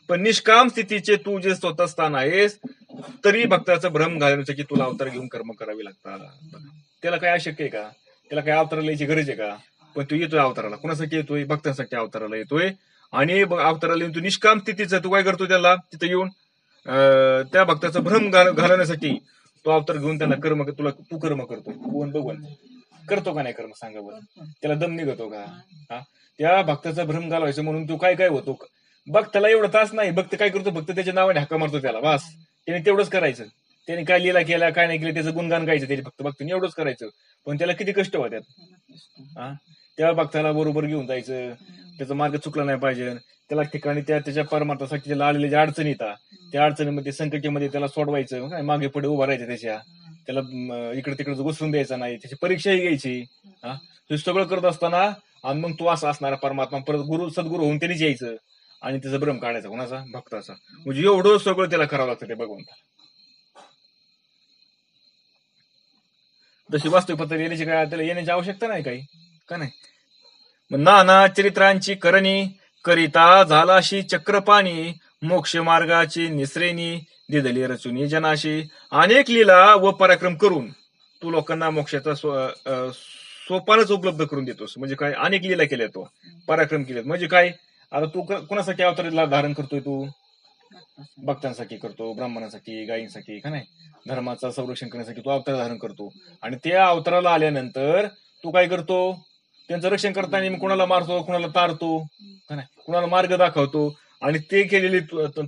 पण निष्काम स्थितीचे तू जे स्वतः स्थान आहेस, तरी भक्ताचं भ्रम घालवण्यासाठी तुला अवतार घेऊन कर्म करावी लागतात. त्याला काय अशक्य आहे का, त्याला काय अवताराला यायची गरज आहे का. पण तू येतोय अवताराला, कोणासाठी येतोय, भक्तांसाठी अवताराला येतोय. आणि अवताराला येऊन तू निष्काम स्थितीचं तू काय करतो, त्याला तिथं येऊन त्या भक्ताचा भ्रम घालवण्यासाठी तो अवतार घेऊन त्यांना तू कर्म करतो. कोण भगवंत करतो का नाही कर्म, सांगा बरं. त्याला दम निघतो का. त्या भक्ताचा भ्रम घालवायचं म्हणून तू काय होतो. भक्ताला एवढं तास नाही, भक्त काय करतो, भक्त त्याच्या नावाने हक्का मारतो त्याला, बस त्याने तेवढंच करायचं. त्याने काय लिहिला केला काय नाही केलं त्याचं गुणगान गायचं, त्याचे फक्त भक्ताने एवढंच करायचं. पण त्याला किती कष्ट होत्यात. त्या भक्ताला बरोबर घेऊन जायचं, त्याचा मार्ग चुकला नाही पाहिजे. त्याला ठिकाणी त्याच्या परमार्थासाठी त्याला आलेल्या ज्या अडचणी येतात त्या अडचणीमध्ये संकटामध्ये त्याला सोडवायचं, मागे पुढे उभा राहायचं, त्याला इकडे तिकडे घुसरून द्यायचा नाही, त्याची परीक्षाही घ्यायची. हे सगळं करत असताना आणि मग तो असा असणारा परमात्मा परत सद्गुरू होऊन त्यांनीच यायचं आणि त्याचा भ्रम काढायचा, कोणाचा, भक्ताचा. म्हणजे एवढं सगळं त्याला करावं लागतं ते भगवंता. तशी वास्तविक पद्धत येण्याची काय त्याला येण्याची आवश्यकता नाही काही, का नाही. नाना चरित्रांची करणी करिता झालाशी चक्रपाणी, मोक्ष मार्गाची निसरेणी दिदली रचुनी जनाशी. अनेक लीला व पराक्रम करून तू लोकांना मोक्षाचा सोपानच उपलब्ध करून देतोस. म्हणजे काय, अनेक लीला केल्या, तो पराक्रम केलेत. म्हणजे काय, आता तू कोणासाठी अवतार धारण करतोय, तू भक्तांसाठी करतो, ब्राह्मणांसाठी, गायींसाठी, का नाही, धर्माचं संरक्षण करण्यासाठी तू अवतार धारण करतो. आणि त्या अवताराला आल्यानंतर तू काय करतो, त्यांचं रक्षण करताना कुणाला मारतो, कुणाला तारतो, का नाही, कुणाला मार्ग दाखवतो. आणि ते केलेले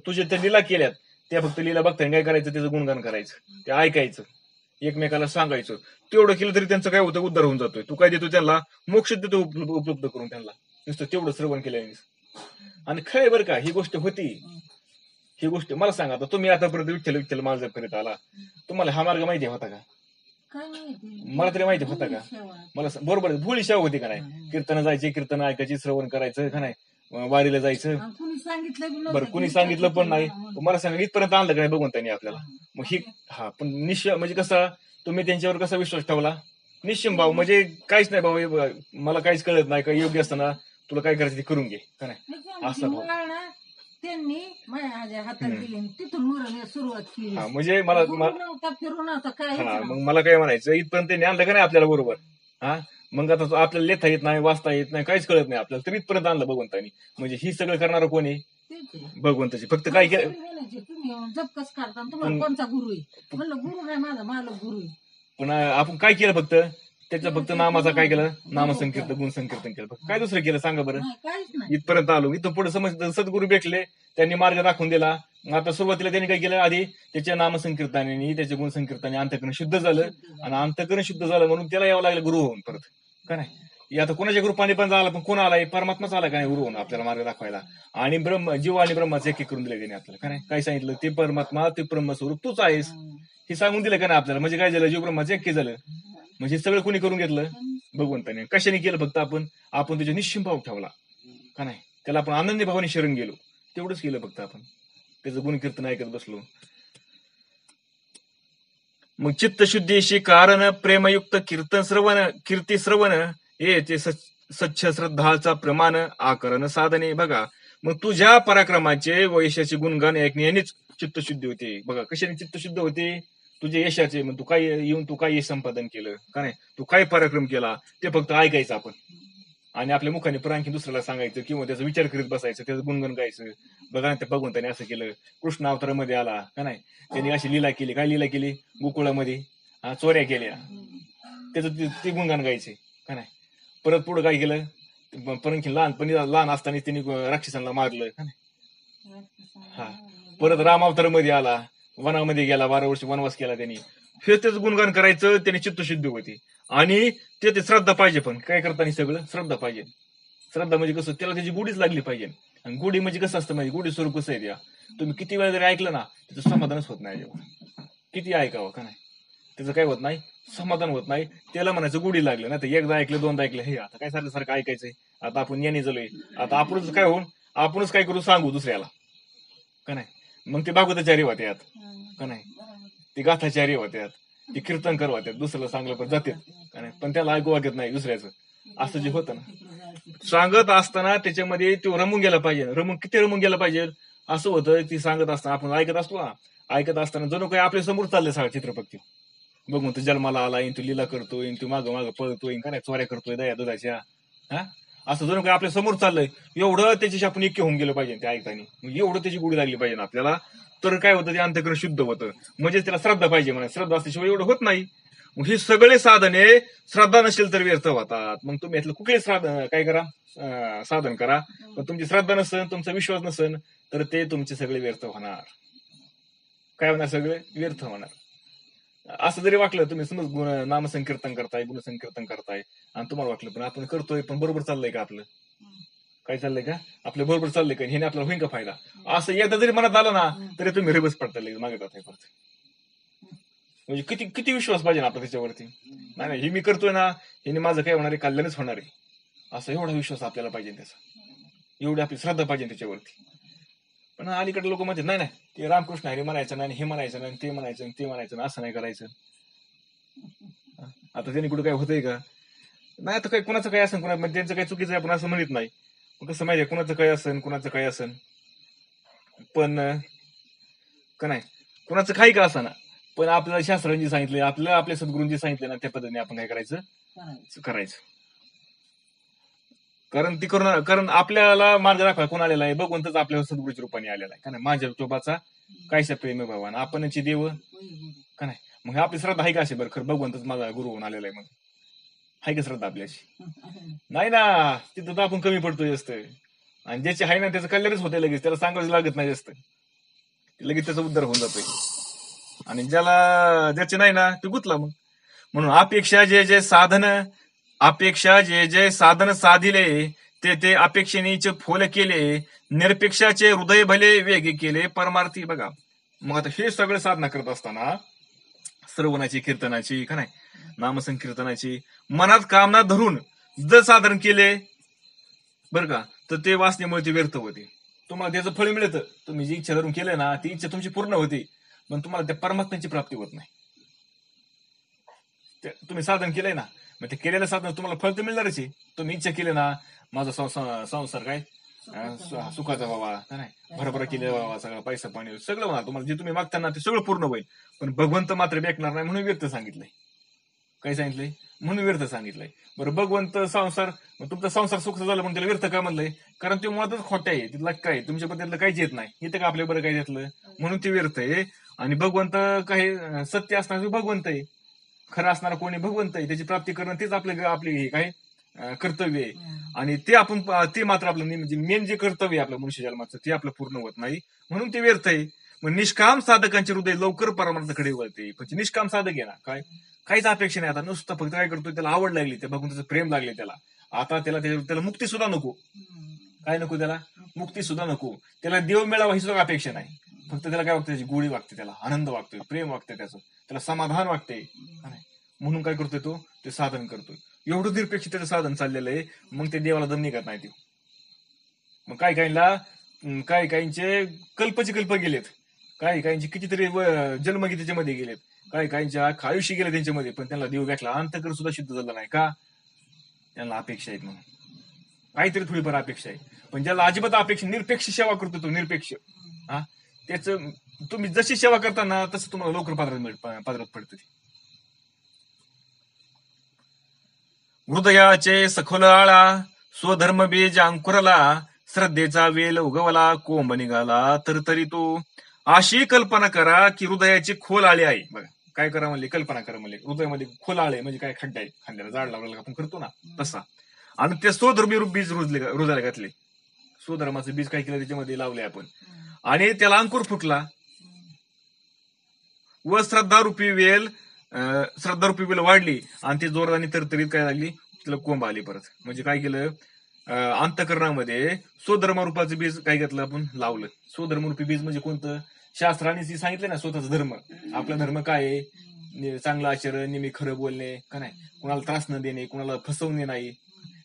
तुझे त्या लीला केल्यात त्या फक्त लीला बघताना काय करायचं, त्याचं गुणगान करायचं, ते ऐकायचं, एकमेकाला सांगायचं. तेवढं केलं तरी त्यांचं काय होतं, उद्धार होऊन जातोय. तू काय देतो त्यांना, मोक्ष देतो उपलब्ध करून त्यांना, नुसतं तेवढं श्रवण केल्याने. आणि खरं बरं का, ही गोष्ट होती. ही गोष्ट मला सांगा, आता तुम्ही आतापर्यंत विठ्ठल माझं करीत आला, तुम्हाला हा मार्ग माहिती होता का. मला तरी माहिती होता का. मला बरोबर भोळी सेवा होती का नाही. कीर्तन जायचे, कीर्तन ऐकायची, श्रवण करायचं, का नाही, वारीला जायचं. बरं, कुणी सांगितलं पण नाही. मला सांगा, इथपर्यंत आणलं का नाही भगवंतांनी आपल्याला. मग ही पण म्हणजे कसा तुम्ही त्यांच्यावर कसा विश्वास ठेवला, निश्चिम भाऊ, म्हणजे काहीच नाही भाऊ, मला काहीच कळत नाही, काही योग्य असताना तुला काय करायचं ते करून घे, का नाही, असं भाऊ. त्यांनी माझ्या हातात दिली, तिथून मरण सुरुवात केली. म्हणजे मला फिरून आता काय, मग मला काय म्हणायचं, इथपर्यंत त्यांनी आणलं का नाही आपल्याला बरोबर. मग आता आपल्याला लिहिता येत नाही, वाचता येत नाही, काहीच कळत नाही आपल्याला, तरी इथपर्यंत आणलं भगवंतानी. म्हणजे ही सगळं करणार कोणी, भगवंताची. फक्त काय केलं, जप कस करता, तुम्हाला कोणचा गुरु आहे, म्हणलं गुरु नाही माझा, मालक गुरु आहे. पण आपण काय केलं, फक्त त्याचं फक्त नामाचा काय केलं, नामसंकीर्तन गुणसंकीर्तन केलं, काय दुसरं केलं सांगा बरं. नाही, काहीच नाही. इथपर्यंत आलो, इथं पुढे समज सद्गुरू भेटले, त्यांनी मार्ग दाखवून दिला. आता सुरुवातीला त्यांनी काय केलं, आधी त्याच्या नामसंकीर्तनाने त्याच्या गुणसंकीर्तनाने अंतःकरण शुद्ध झालं, आणि अंतःकरण शुद्ध झालं म्हणून त्याला यावं लागलं गुरु होऊन परत, का नाही. हे आता कोणाच्या ग्रुपाने पण झाला, पण कोण आलाय, परमात्माच आला का नाही गुरु होऊन आपल्याला मार्ग दाखवायला. आणि जीव आणि ब्रह्माचं एक करून दिले त्याने आपल्याला, का नाही. काय सांगितलं, ते परमात्मा, ते ब्रह्मस्वरूप तूच आहेस, हे सांगून दिलं का नाही आपल्याला. म्हणजे काय झालं, जीव ब्रह्माचं एक झालं. म्हणजे सगळं कोणी करून घेतलं, भगवंताने. कशाने केलं, फक्त आपण त्याच्या निश्चिम भाव ठेवला, का नाही. त्याला आपण आनंदी भावाने शरण गेलो, तेवढंच केलं फक्त आपण. त्याचं गुणकीर्तन ऐकत बसलो. मग चित्तशुद्धीशी कारण प्रेमयुक्त कीर्ती श्रवण हे ते स्वच्छ श्रद्धाचा प्रमाण आकरण साधने. बघा, मग तुझ्या पराक्रमाचे व यशाचे गुणगान ऐकणे यांनीच चित्तशुद्धी होते. बघा कशाने चित्तशुद्ध होते, तुझे यशाचे. मग तू काय यश संपादन केलं, का नाही, तू काय पराक्रम केला, ते फक्त ऐकायचं आपण, आणि आपल्या मुखाने आणखी दुसऱ्याला सांगायचं, किंवा त्याचा विचार करीत बसायचं, त्याचं गुणगण गायचं. बघा त्या भगवंताने असं केलं, कृष्ण अवतारामध्ये आला, का नाही, त्यांनी अशी लीला केली. काय लीला केली, गोकुळामध्ये चोऱ्या केल्या, त्याचं ते गुणगान गायचे, का नाही. परत पुढे काय केलं, परत लहान असताना त्यांनी राक्षसांना मारलं, का नाही. हा, परत राम अवतारामध्ये आला, वनामध्ये गेला, 12 वर्ष वनवास केला त्यांनी. हे त्याचं गुणगान करायचं, त्याने चित्तशुद्धी होती. आणि ते श्रद्धा पाहिजे, पण काय करताना सगळं श्रद्धा पाहिजे. श्रद्धा म्हणजे कसं, त्याला त्याची गुढीच लागली पाहिजे. आणि गुढी म्हणजे कसं असतं, म्हणजे गुढी स्वरूप कसं आहे, त्या तुम्ही किती वेळा जरी ऐकलं ना, त्याचं समाधानच होत नाही. किती ऐकावं, का नाही, त्याचं काय होत नाही, समाधान होत नाही. त्याला म्हणायचं गुढी लागलं ना, तर एकदा ऐकलं, दोनदा ऐकलं, हे आता काय सारखं ऐकायचंय, आता आपण याने झालोय, आता आपणच काय होऊन आपणच काय करू सांगू दुसऱ्याला, का नाही. मग ते भागवताचार्य होत्यात, का नाही, ते गाथाचार्य होत्यात, ते कीर्तनकर होत्यात, दुसऱ्याला सांगलं पण जाते, का नाही. पण त्याला ऐकू वागत नाही दुसऱ्याचं, असं जे होतं ना. सांगत असताना त्याच्यामध्ये तो रमून गेला पाहिजे. किती रमून गेला पाहिजे, असं होतं. ती सांगत असताना आपण ऐकत असतो ना, ऐकत असताना जणू काही आपल्या समोर चाललंय सगळं चित्रपट. बघून तो जन्माला आला, तू लीला करतोय, तू मागं पळतोय, का नाही, चोऱ्या करतोय दया दुधाच्या, हा, असं जणू काही आपल्या समोर चाललंय. एवढं त्याच्याशी आपण ऐक्य होऊन गेलं पाहिजे ते ऐकताना, एवढं त्याची गुढी लागली पाहिजे आपल्याला. तर काय होतं, ते अंतःकरण शुद्ध होतं. म्हणजे त्याला श्रद्धा पाहिजे, म्हणा, श्रद्धा असल्याशिवाय एवढं होत नाही. मग हे सगळे साधने श्रद्धा नसेल तर व्यर्थ होतात. मग तुम्ही यातलं कुठले काय करा, साधन करा, पण तुमची श्रद्धा नसेल, तुमचा विश्वास नसेल, तर ते तुमचे सगळे व्यर्थ होणार. काय होणार, सगळे व्यर्थ होणार. असं जरी वाटलं, तुम्ही समज नामसंकीर्तन करताय, गुणसंकीर्तन करताय, आणि तुम्हाला वाटलं पण आपण करतोय, पण बरोबर चाललंय का आपलं, काय चाललंय का आपलं, बरोबर चाललंय का, हे आपल्याला होईल का फायदा, असं एकदा जरी मनात आलं ना, तरी तुम्ही रेबस पडता, मागे जाताय परत. म्हणजे किती किती विश्वास पाहिजे ना आपला त्याच्यावरती. नाही, हे मी करतोय ना, हे माझं काय होणार आहे, कल्याणच होणार आहे, असं एवढा विश्वास आपल्याला पाहिजे त्याचा, एवढी आपली श्रद्धा पाहिजे त्याच्यावरती. पण अलीकडे लोक म्हणतात, नाही ते रामकृष्ण हरी म्हणायचं नाही, हे म्हणायचं नाही, ते म्हणायचं, ते म्हणायचं, असं नाही करायचं. आता त्यांनी कुठं काय होतंय का, नाही. आता काय कुणाचं काय असेल, म्हणजे त्यांचं काही चुकीचं आहे आपण असं म्हणत नाही. कसं माहितीये, कुणाचं काय असेल, कुणाचं काय असेल, पण का नाही, कुणाचं काही का असा ना, पण आपल्याला शास्त्रांनी सांगितले, आपल्या सद्गुरूंनी सांगितले ना, त्या पद्धतीने आपण काय करायचं. कारण आपल्याला मार्ग दाखवा कोण आलेला आहे, भगवंतच आपल्या सद्गुरूच्या रूपाने आलेला आहे, का नाही. माझ्या चोपाचा कायसा प्रेम भगवान, आपणची देव, का नाही. मग आपली श्रद्धा आहे का असे, बरं खरं भगवंतच माझा गुरु होऊन आलेला आहे, मग आहे का श्रद्धा आपल्याशी, नाही ना. तिथं तर आपण कमी पडतोय जास्त, आणि ज्याचे आहे ना त्याचं कल्याणच होते लगेच, त्याला सांगायचं लागत नाही जास्त, लगेच त्याचा उद्धार होऊन जातोय. आणि ज्याचे नाही ना, ते गुतला मग. म्हणून अपेक्षा जे जे साधन साधिले, ते अपेक्षेनीचे फोल केले, निरपेक्षाचे हृदय भले वेगे केले परमार्थी. बघा, मग आता हे सगळं साधना करत असताना, श्रवणाची, कीर्तनाची, का नाही, नामसंकीर्तनाची, मनात कामना धरून जर साधन केले, बरं का, तर ते वासनेमुळे ते व्यर्थ होते. तुम्हाला त्याचं फळ मिळतं, तुम्ही जी इच्छा धरून केलं ना, ती इच्छा तुमची पूर्ण होती, पण तुम्हाला त्या परमात्म्याची प्राप्ती होत नाही. तुम्ही साधन केलंय ना, मग ते केलेलं साधन तुम्हाला फळ तर मिळणारच आहे. तुम्ही इच्छा केली ना, माझा संसार काय सुखाचा व्हावा, का नाही, भरभरा केलेला व्हावा, सगळं पैसा पाणी सगळं होणार, तुम्हाला जे तुम्ही मागता ना ते सगळं पूर्ण होईल, पण भगवंत मात्र भेटणार नाही, म्हणून व्यर्थ सांगितलंय. काय सांगितलंय, म्हणून व्यर्थ सांगितलंय. बरं, भगवंत संसार, तुमचा संसार सुख झाला म्हणून त्याला व्यर्थ का म्हणलंय, कारण ते मुळातच खोटे आहे, तिथला काय तुमच्याबद्दल काहीच येत नाही, येतं का आपल्या बरं काय घेतलं, म्हणून ते व्यर्थ आहे. आणि भगवंत काही सत्य असणार भगवंत आहे, खरं असणारा कोणी भगवंत आहे, त्याची प्राप्ती करणं तेच आपले आपले हे काय कर्तव्य आहे. आणि ते आपण ते मात्र आपलं म्हणजे मेन जे कर्तव्य आहे आपलं मनुष्य जन्माचं ते आपलं पूर्ण होत नाही, म्हणून ते व्यर्थ आहे. मग निष्काम साधकांचे हृदय लवकर परमार्थाकडे वळते. पण निष्काम साधक आहे ना, काय काहीच अपेक्षा नाही आता, नुसतं फक्त काय करतोय, त्याला आवड लागली, त्या भगवंताचं प्रेम लागले त्याला, आता त्याला मुक्ती सुद्धा नको. काय नको त्याला? मुक्ती सुद्धा नको. त्याला देव मिळावा ही सुद्धा अपेक्षा नाही. फक्त त्याला काय वाटतं, त्याची गोडी वागते, त्याला आनंद वागतोय, प्रेम वागतंय, त्याला समाधान वागते. म्हणून काय करतोय तो, ते साधन करतोय. एवढं निरपेक्ष त्याचं साधन चाललेलं आहे, मग ते देवाला दम निघत नाही ते. मग काही काहींचे कल्पचे कल्प गेलेत, काही काहींचे कितीतरी जन्म त्याच्यामध्ये गेलेत, काही काहींच्या आयुष्य गेले त्यांच्यामध्ये, पण त्यांना देव भेटला, अंतकर सुद्धा शुद्ध झालं नाही. का? त्यांना अपेक्षा आहेत म्हणून, काहीतरी थोडीफार अपेक्षा आहे. पण ज्याला अजिबात अपेक्षा, निरपेक्ष सेवा करतो तो, निरपेक्ष, हा, त्याच तुम्ही जशी सेवा करताना तसं तुम्हाला लवकर पादरात पडतं. हृदयाचे सखोल आळा, स्वधर्म बीज अंकुरला, श्रद्धेचा वेल उगवला, कोंब निघाला तरतरी तो. अशी कल्पना करा की हृदयाची खोल आळे आहे. बघा काय करा म्हणले, कल्पना करा म्हणले, हृदयामध्ये खोल आळे म्हणजे काय, खड्डा आहे, खांद्याला जाड लावलेला आपण करतो ना तसा. आणि ते स्वधर्मी बीज हृदयाला घातले, स्वधर्माचं बीज काय केलं त्याच्यामध्ये लावले आपण, आणि त्याला अंकुर फुटला, व श्रद्धारूपी वेल वाढली, आणि ती जोरात आणि तरतरीत काय लागली, तिला कोंब आली परत. म्हणजे काय केलं, अंतकरणामध्ये स्वधर्म रूपाचं बीज काय घेतलं आपण, लावलं. स्वधर्मरूपी बीज म्हणजे कोणतं? शास्त्राने सांगितलं ना स्वतःचा धर्म. आपला धर्म काय आहे? चांगलं आचरण, नेहमी खरं बोलणे, का नाही, कुणाला त्रास न देणे, कुणाला फसवणे नाही,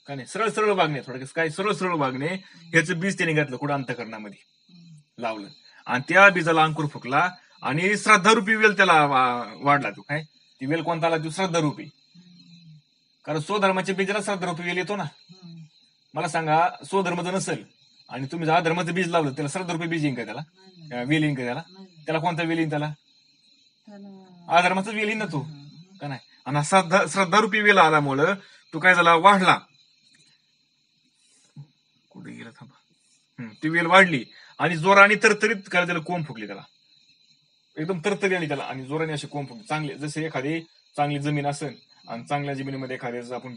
का नाही, सरळ सरळ वागणे, थोडक्यात काय सरळ सरळ वागणे, ह्याचं बीज त्याने घातलं कुठं, अंतकरणामध्ये लावलं. आणि त्या बीजाला अंकुर फुकला, आणि श्रद्धारूपी वेल त्याला वाढला. तो काय, ती वेल कोणता आला? तो श्रद्धारूपी. कारण स्वधर्माच्या बीजाला श्रद्धारूपी वेल येतो ना. मला सांगा, स्वधर्म जर नसेल आणि तुम्ही जर धर्माचं बीज लावलं, त्याला श्रद्धारूपी बीज येईन का? त्याला वेल येईन का? त्याला कोणता वेल येईन? त्याला अधर्माचा वेल येईन ना तो, का नाही. आणि श्रद्धारूपी वेल आल्यामुळं तो काय झाला, वाढला. कुठे गेला, थांबा. ती वेल वाढली, आणि जोराने तरतरीत काय त्याला कोंब फुकली, त्याला एकदम तरतरी आली त्याला, आणि जोराने असे कोंब फुकले. चांगले, जसे एखादी चांगली जमीन असेल आणि चांगल्या जमिनीमध्ये एखाद्या आपण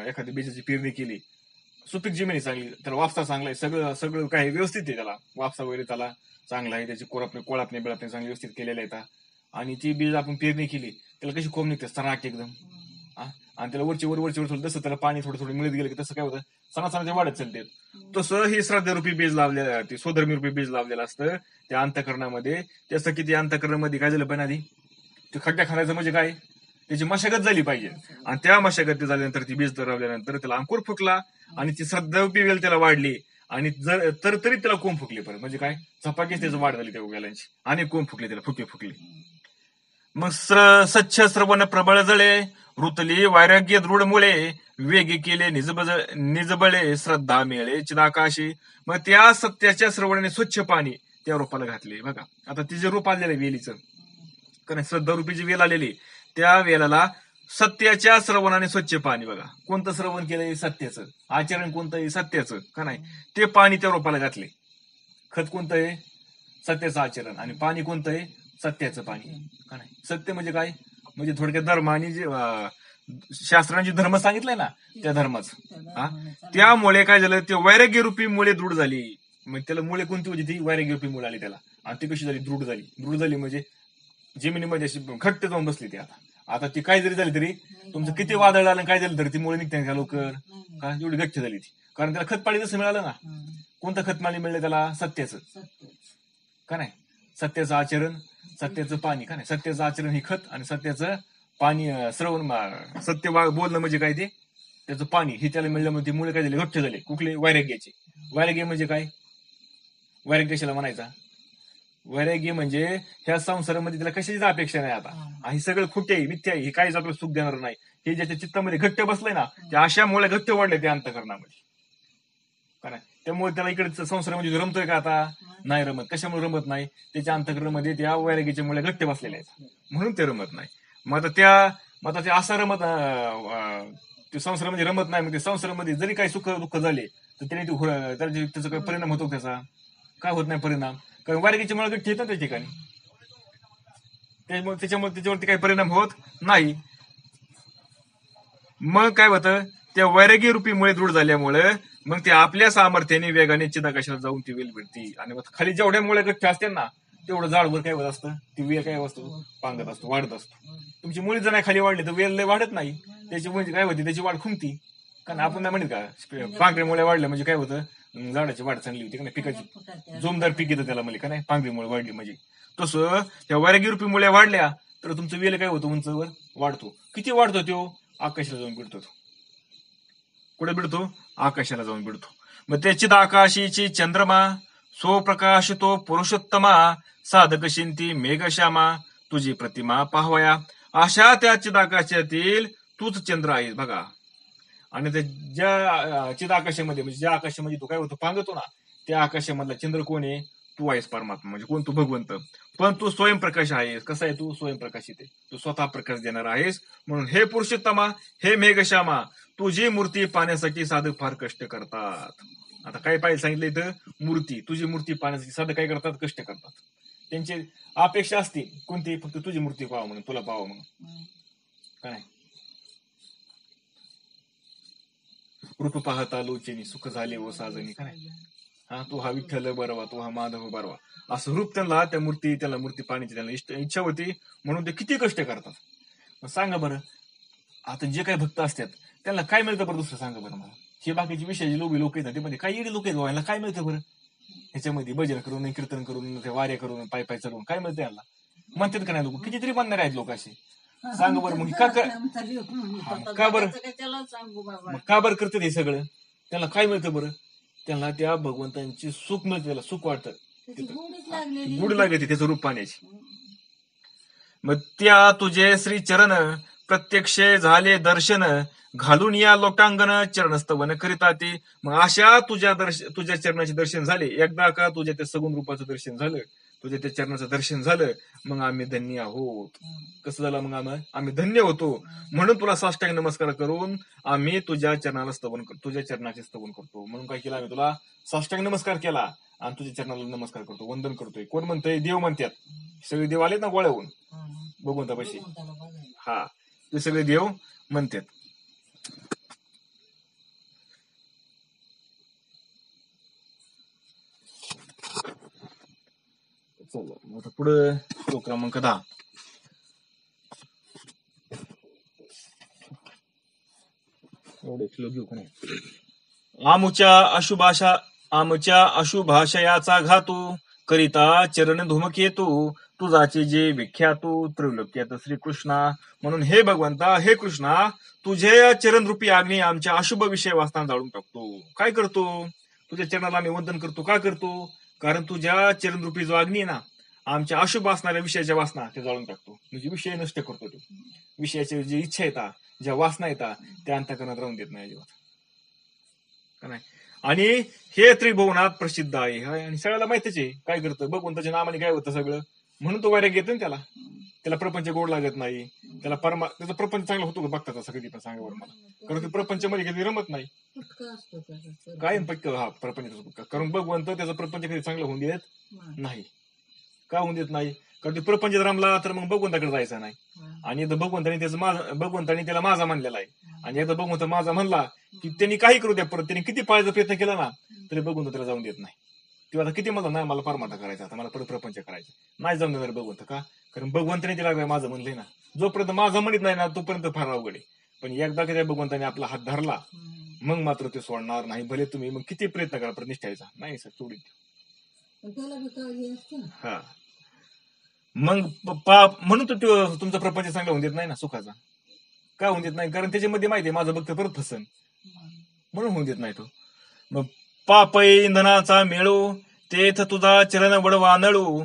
एखादी बीजाची पेरणी केली, सुपीक जमीन चांगली, त्याला वापसा चांगला आहे, सगळं काही व्यवस्थित आहे, त्याला वापसा वगैरे त्याला चांगला आहे, त्याची कोळापणे बिळापणे चांगली व्यवस्थित केलेल्या आहेत, आणि ती बीज आपण पेरणी केली, त्याला कशी कोंब निघते, सराट एकदम, आणि त्याला वरची वर जसं त्याला पाणी थोडं थोडं मिळत गेलं की तसं काय होतं, सणासणाच्या वाढत चालते. तसं हे श्रद्धारूपी बीज लावलेलं, ते स्वधर्मी रूपी बीज लावलेलं असतं त्या अंतकरणामध्ये. त्याचं किती अंतकरणामध्ये काय झालं पण आधी, ते खड्ड्या खाण्याचं म्हणजे काय, त्याची मशागत झाली पाहिजे, आणि त्या मशागती झाल्यानंतर ती बीज लावल्यानंतर त्याला अंकुर फुकला, आणि ती श्रद्धारूपी वेल त्याला वाढली, आणि तरी त्याला कोंब फुकले परत. म्हणजे काय, झपाकीच त्याची वाढ झाली त्या वेलांची, आणि कोंब फुकले, त्याला फुटले. मग सच्छ श्रवण प्रबळ जळे, ऋतली वैराग्य दृढ मुळे, वेगी केले निजबळे, श्रद्धा मिळे चिदाकाशी. मग त्या सत्याच्या श्रवणाने स्वच्छ पाणी त्या रोपाला घातले. बघा आता तिचे रूप आलेलं वेलीचं, कारण श्रद्धा रूपी जी वेल आलेली, त्या वेलाला सत्याच्या श्रवणाने स्वच्छ पाणी. बघा कोणतं श्रवण केलंय, सत्याचं आचरण कोणतं आहे, सत्याचं, का नाही, ते पाणी त्या रोपाला घातले. खत कोणतं आहे, सत्याचं आचरण, आणि पाणी कोणतं आहे, सत्याचं पाणी, का नाही. सत्य म्हणजे काय, म्हणजे थोडक्यात धर्म, आणि जे शास्त्रांची धर्म सांगितलंय ना, त्या धर्माचं. त्यामुळे काय झालं, ते वैराग्य रूपी मुळे दृढ झाली. मग त्याला मुळे कोणती होती, ती वैराग्य रूपी मुळे आली त्याला, आणि ती कशी झाली, दृढ झाली म्हणजे जमिनीमध्ये अशी घट्ट जाऊन बसली ती. आता ती काय जरी झाली तरी, तुमचं किती वादळ आलं काय झालं तरी ती मुळे निघते का लवकर, का एवढी घट्ट झाली ती, कारण त्याला खतपाणी जसं मिळालं ना. कोणतं खतपाणी मिळलं त्याला, सत्याचं, का नाही, सत्याचं आचरण, सत्याचं पाणी, का नाही. सत्याचं आचरण ही खत, आणि सत्याचं पाणी श्रवण, सत्य बोलणं म्हणजे काय, ते त्याचं पाणी हे त्याला मिळलं. म्हणजे मुळे काय झाले, घट्ट झाले. कुठले, वैराग्याचे. वैराग्य म्हणजे काय, वैराग्य कशाला म्हणायचा, वैराग्य म्हणजे ह्या संसारामध्ये त्याला कशाची अपेक्षा नाही आता, हे सगळं खोटे आहे, मिथ्या आहे, हे काहीच आपल्याला सुख देणार नाही. हे ज्याच्या चित्तामध्ये घट्ट बसलंय ना, त्या अशामुळे घट्ट वाढले त्या अंतकरणामध्ये, का नाही. त्यामुळे त्याला इकडे संसारामध्ये रमतोय का आता, नाही रमत. कशामुळे रमत नाही, त्याच्या अंतकरणामध्ये त्या वैराग्याच्या मुळे घट्ट बसलेल्या आहेत, म्हणून ते रमत नाही. मग आता ते असा रमत, ते संसारामध्ये रमत नाही. मग ते संसारामध्ये जरी काही सुख दुःख झाले तर त्याने त्याचा काही परिणाम होतो, त्याचा काय होत नाही परिणाम, कारण वैराग्याच्या मुळे गट्टी येतात त्या ठिकाणी. त्याच्यावरती काही परिणाम होत नाही. मग काय होतं, त्या वैरागी रूपी मुळे दृढ झाल्यामुळे मग ते आपल्या सामर्थ्याने वेगाने चिदाकाशाला जाऊन ती वेल भिडती. आणि मग खाली जेवढ्या मुळे गठ्ठ असते ना तेवढं झाडवर काय होत असतं, ती वेल काय असतो, पांगत असतो, वाढत असतो. तुमची मुळी जर नाही खाली वाढली तर वेल वाढत नाही. त्याची म्हणजे काय होती, त्याची वाढ खुंटती. कारण आपण नाही म्हणत का पांढऱ्यामुळे वाढलं म्हणजे काय होतं, झाडाची वाढ चांगली होती का नाही, पिकाची जोमदार पीक येतं त्याला म्हणजे का नाही, पांढरीमुळे वाढली म्हणजे. तसं त्या वैरागी रूपी मुळे वाढल्या तर तुमचं वेल काय होतं, उंचवर वाढतो. किती वाढतो तो, आकाशाला जाऊन भिडतो. तो कुठे भिडतो, आकाशाला जाऊन भिडतो. मग त्याची आकाशीची चंद्रमा स्वप्रकाश तो पुरुषोत्तमा साधक शिंती मेघश्यामा तुझी प्रतिमा पाहवया. अशा त्या चिदाकाशातील तूच चंद्र आहेस बघा. आणि त्या ज्या चिदाकाशामध्ये म्हणजे ज्या आकाशामध्ये तो काय होतो, पांगतो ना, त्या आकाशामधला चंद्र कोण आहे, तू आहेस परमात्मा. म्हणजे कोण, तू भगवंत. पण तू स्वयंप्रकाश आहेस. कसा आहे तू, स्वयंप्रकाशित आहे. तू स्वतः प्रकाश देणार आहेस. म्हणून हे पुरुषोत्तमा, हे मेघश्यामा, तुझी मूर्ती पाहण्यासाठी साधक फार कष्ट करतात. आता काय पाहिजे सांगितलं इथं, मूर्ती, तुझी मूर्ती पाहण्यासाठी साधक काय करतात, कष्ट करतात. त्यांची अपेक्षा असते कोणती, फक्त तुझी मूर्ती पाहावं म्हणून, तुला पाहावं म्हणून. काय रूप पाहता लोचनी सुख झाले व साजनी. काय हा, तू हा विठ्ठल बरवा, तू हा माधव बरवा, असं रूप त्यांना त्या मूर्ती, त्याला मूर्ती पाहण्याची त्यांना इच्छा होती. म्हणून ते किती कष्ट करतात. सांगा बरं, आता जे काही भक्त असतात त्यांना काय मिळतं बरं दुसरं, सांगा बरं मला. हे बाकीचे विषयाचे लोक आहेत ना, ते मध्ये काही येडे लोक आहेत बाबा, काय मिळतं बरं ह्याच्यामध्ये, भजन करून, कीर्तन करून, वाऱ्या करून, पाय पाय चढवून काय मिळतं यांना, म्हणतात का नाही लोक, कितीतरी म्हणणारे आहेत लोक असे. सांगा बरं मग का बरं, मग का बरं करतात हे सगळं, त्यांना काय मिळतं बरं, त्यांना त्या भगवंतांची सुख मिळते, त्याला सुख वाटतं, गुड लागते त्याचं रूप पाहण्याची. मग त्या तुझे श्री चरण प्रत्यक्ष झाले दर्शन घालून या लोटांगण चरणस्तवन करीता ते. मग अशा तुझ्या चरणाचे दर्शन झाले एकदा का, तुझ्या त्या सगुण रूपाचं दर्शन झालं, तुझ्या त्या चरणाचं दर्शन झालं, मग आम्ही धन्य आहोत. कसं झालं, मग आम्ही धन्य होतो. म्हणून तुला साष्टांग नमस्कार करून आम्ही तुझ्या चरणाला स्तवन करतो, तुझ्या चरणाचे स्तवन करतो. म्हणून काय केलं, आम्ही तुला साष्टांग नमस्कार केला आणि तुझ्या चरणाला नमस्कार करतो, वंदन करतोय. कोण म्हणतंय, देव म्हणतात. सगळे देव आलेत ना गोळ्याहून भगवंतापाशी, हा, ते सगळे देव म्हणतात. चला पुढे श्लोक क्रमांक 10. एवढे श्लोक घेऊ का नाही. आमच्या अशुभाशयाचा घातू करिता चरण धूमकेतू तुझाचे जे विख्यातू त्रैलोक्यात श्रीकृष्णा. म्हणून हे भगवंता, हे कृष्णा, तुझे चरणरूपी अग्नी आमच्या अशुभ विषय वासना जाळून टाकतो. काय करतो, तुझ्या चरणाला आम्ही वंदन करतो. का करतो, कारण तुझ्या चरणरूपी जो अग्नी ना, आमच्या अशुभ असणाऱ्या विषयाच्या वासना ते जाळून टाकतो. म्हणजे विषय नष्ट करतो. तो विषयाच्या जी इच्छा येतात, ज्या वासना येतात, त्या अंतःकरणात राहून देत नाही अजिबात, का नाही. आणि हे त्रिभुवनात प्रसिद्ध आहे. आणि सगळ्याला माहितीच आहे काय करतं, भगवंताच्या नामाने काय होतं सगळं. म्हणून तो वैराग्य येतो ना त्याला प्रपंच गोड लागत नाही. त्याचा प्रपंच चांगला होतो का बघतात असं कधी पण, सांगा बरं मला. कारण की प्रपंच मध्ये कधी रमत नाही, काय पक्क, हा प्रपंच. कारण भगवंत त्याचा प्रपंच कधी चांगला होऊन देत नाही. का होऊन देत नाही, कारण ते प्रपंच रमला तर मग भगवंताकडे जायचं नाही. आणि एकदा भगवंताने त्याला माझा म्हणलेला आहे. आणि एकदा भगवंत माझा म्हणला की त्यांनी काही करू द्या, परत त्यांनी किती पाळायचा प्रयत्न केला ना तरी भगवंत त्याला जाऊन देत नाही. तेव्हा आता किती म्हणला नाही मला परमार्थ करायचा, आता मला परत प्रपंच करायचा, नाही जाऊन देणार भगवंत. का, कारण भगवंताने त्याला माझं म्हणलंय ना. जोपर्यंत माझं म्हणत नाही ना तोपर्यंत फार अवघड आहे. पण एकदा का त्या भगवंताने आपला हात धरला मग मात्र ते सोडणार नाही. भले तुम्ही मग किती प्रयत्न करा, परत निष्ठायचा नाही सर, सोडून. हा, मग म्हणून तो तुमचा प्रपंच चांगला होऊन देत नाही ना, सुखाचा. का होऊन देत नाही, कारण त्याच्यामध्ये माहिती आहे माझं भक्त परत फसन, म्हणून होऊन देत नाही तो. मग पाप इंधनाचा मेळू तेथ तुझा चरण वडवा नळू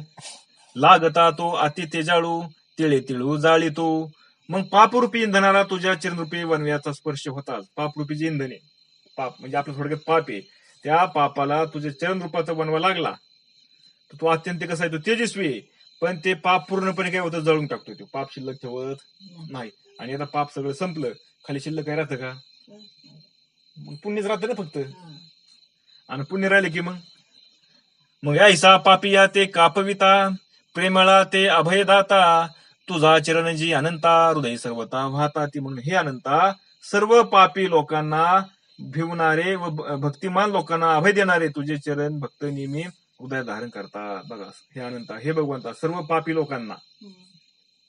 लागता तो अति तेजाळू तिळे तिळू जाळी तो. मग पापरूपी इंधनाला तुझ्या चरणरूपी वनव्याचा स्पर्श होताच. पापरूपी जे इंधन आहे, पाप म्हणजे आपलं थोडक्यात पाप आहे, त्या पापाला तुझ्या चरणरूपाचा वनवा लागला तर तो अत्यंत कसा आहे, तो तेजस्वी आहे. पण ते पाप पूर्णपणे काय होतं, जळून टाकतो. तो पाप शिल्लक ठेवत नाही. आणि आता पाप सगळं संपलं, खाली शिल्लक काय राहतं का, मग पुण्यच राहतं ना फक्त. आणि पुण्य राहिले की मग ऐसा पापिया ते कापविता प्रेमळा ते अभयदाता तुझा चिरंजी अनंता हृदय सर्वता वाहता ती. म्हणून हे अनंता, सर्व पापी लोकांना भिवणारे व भक्तिमान लोकांना अभय देणारे तुझे चरण भक्त नेहमी हृदय धारण करतात. बघा हे अनंता, हे भगवंता, सर्व पापी लोकांना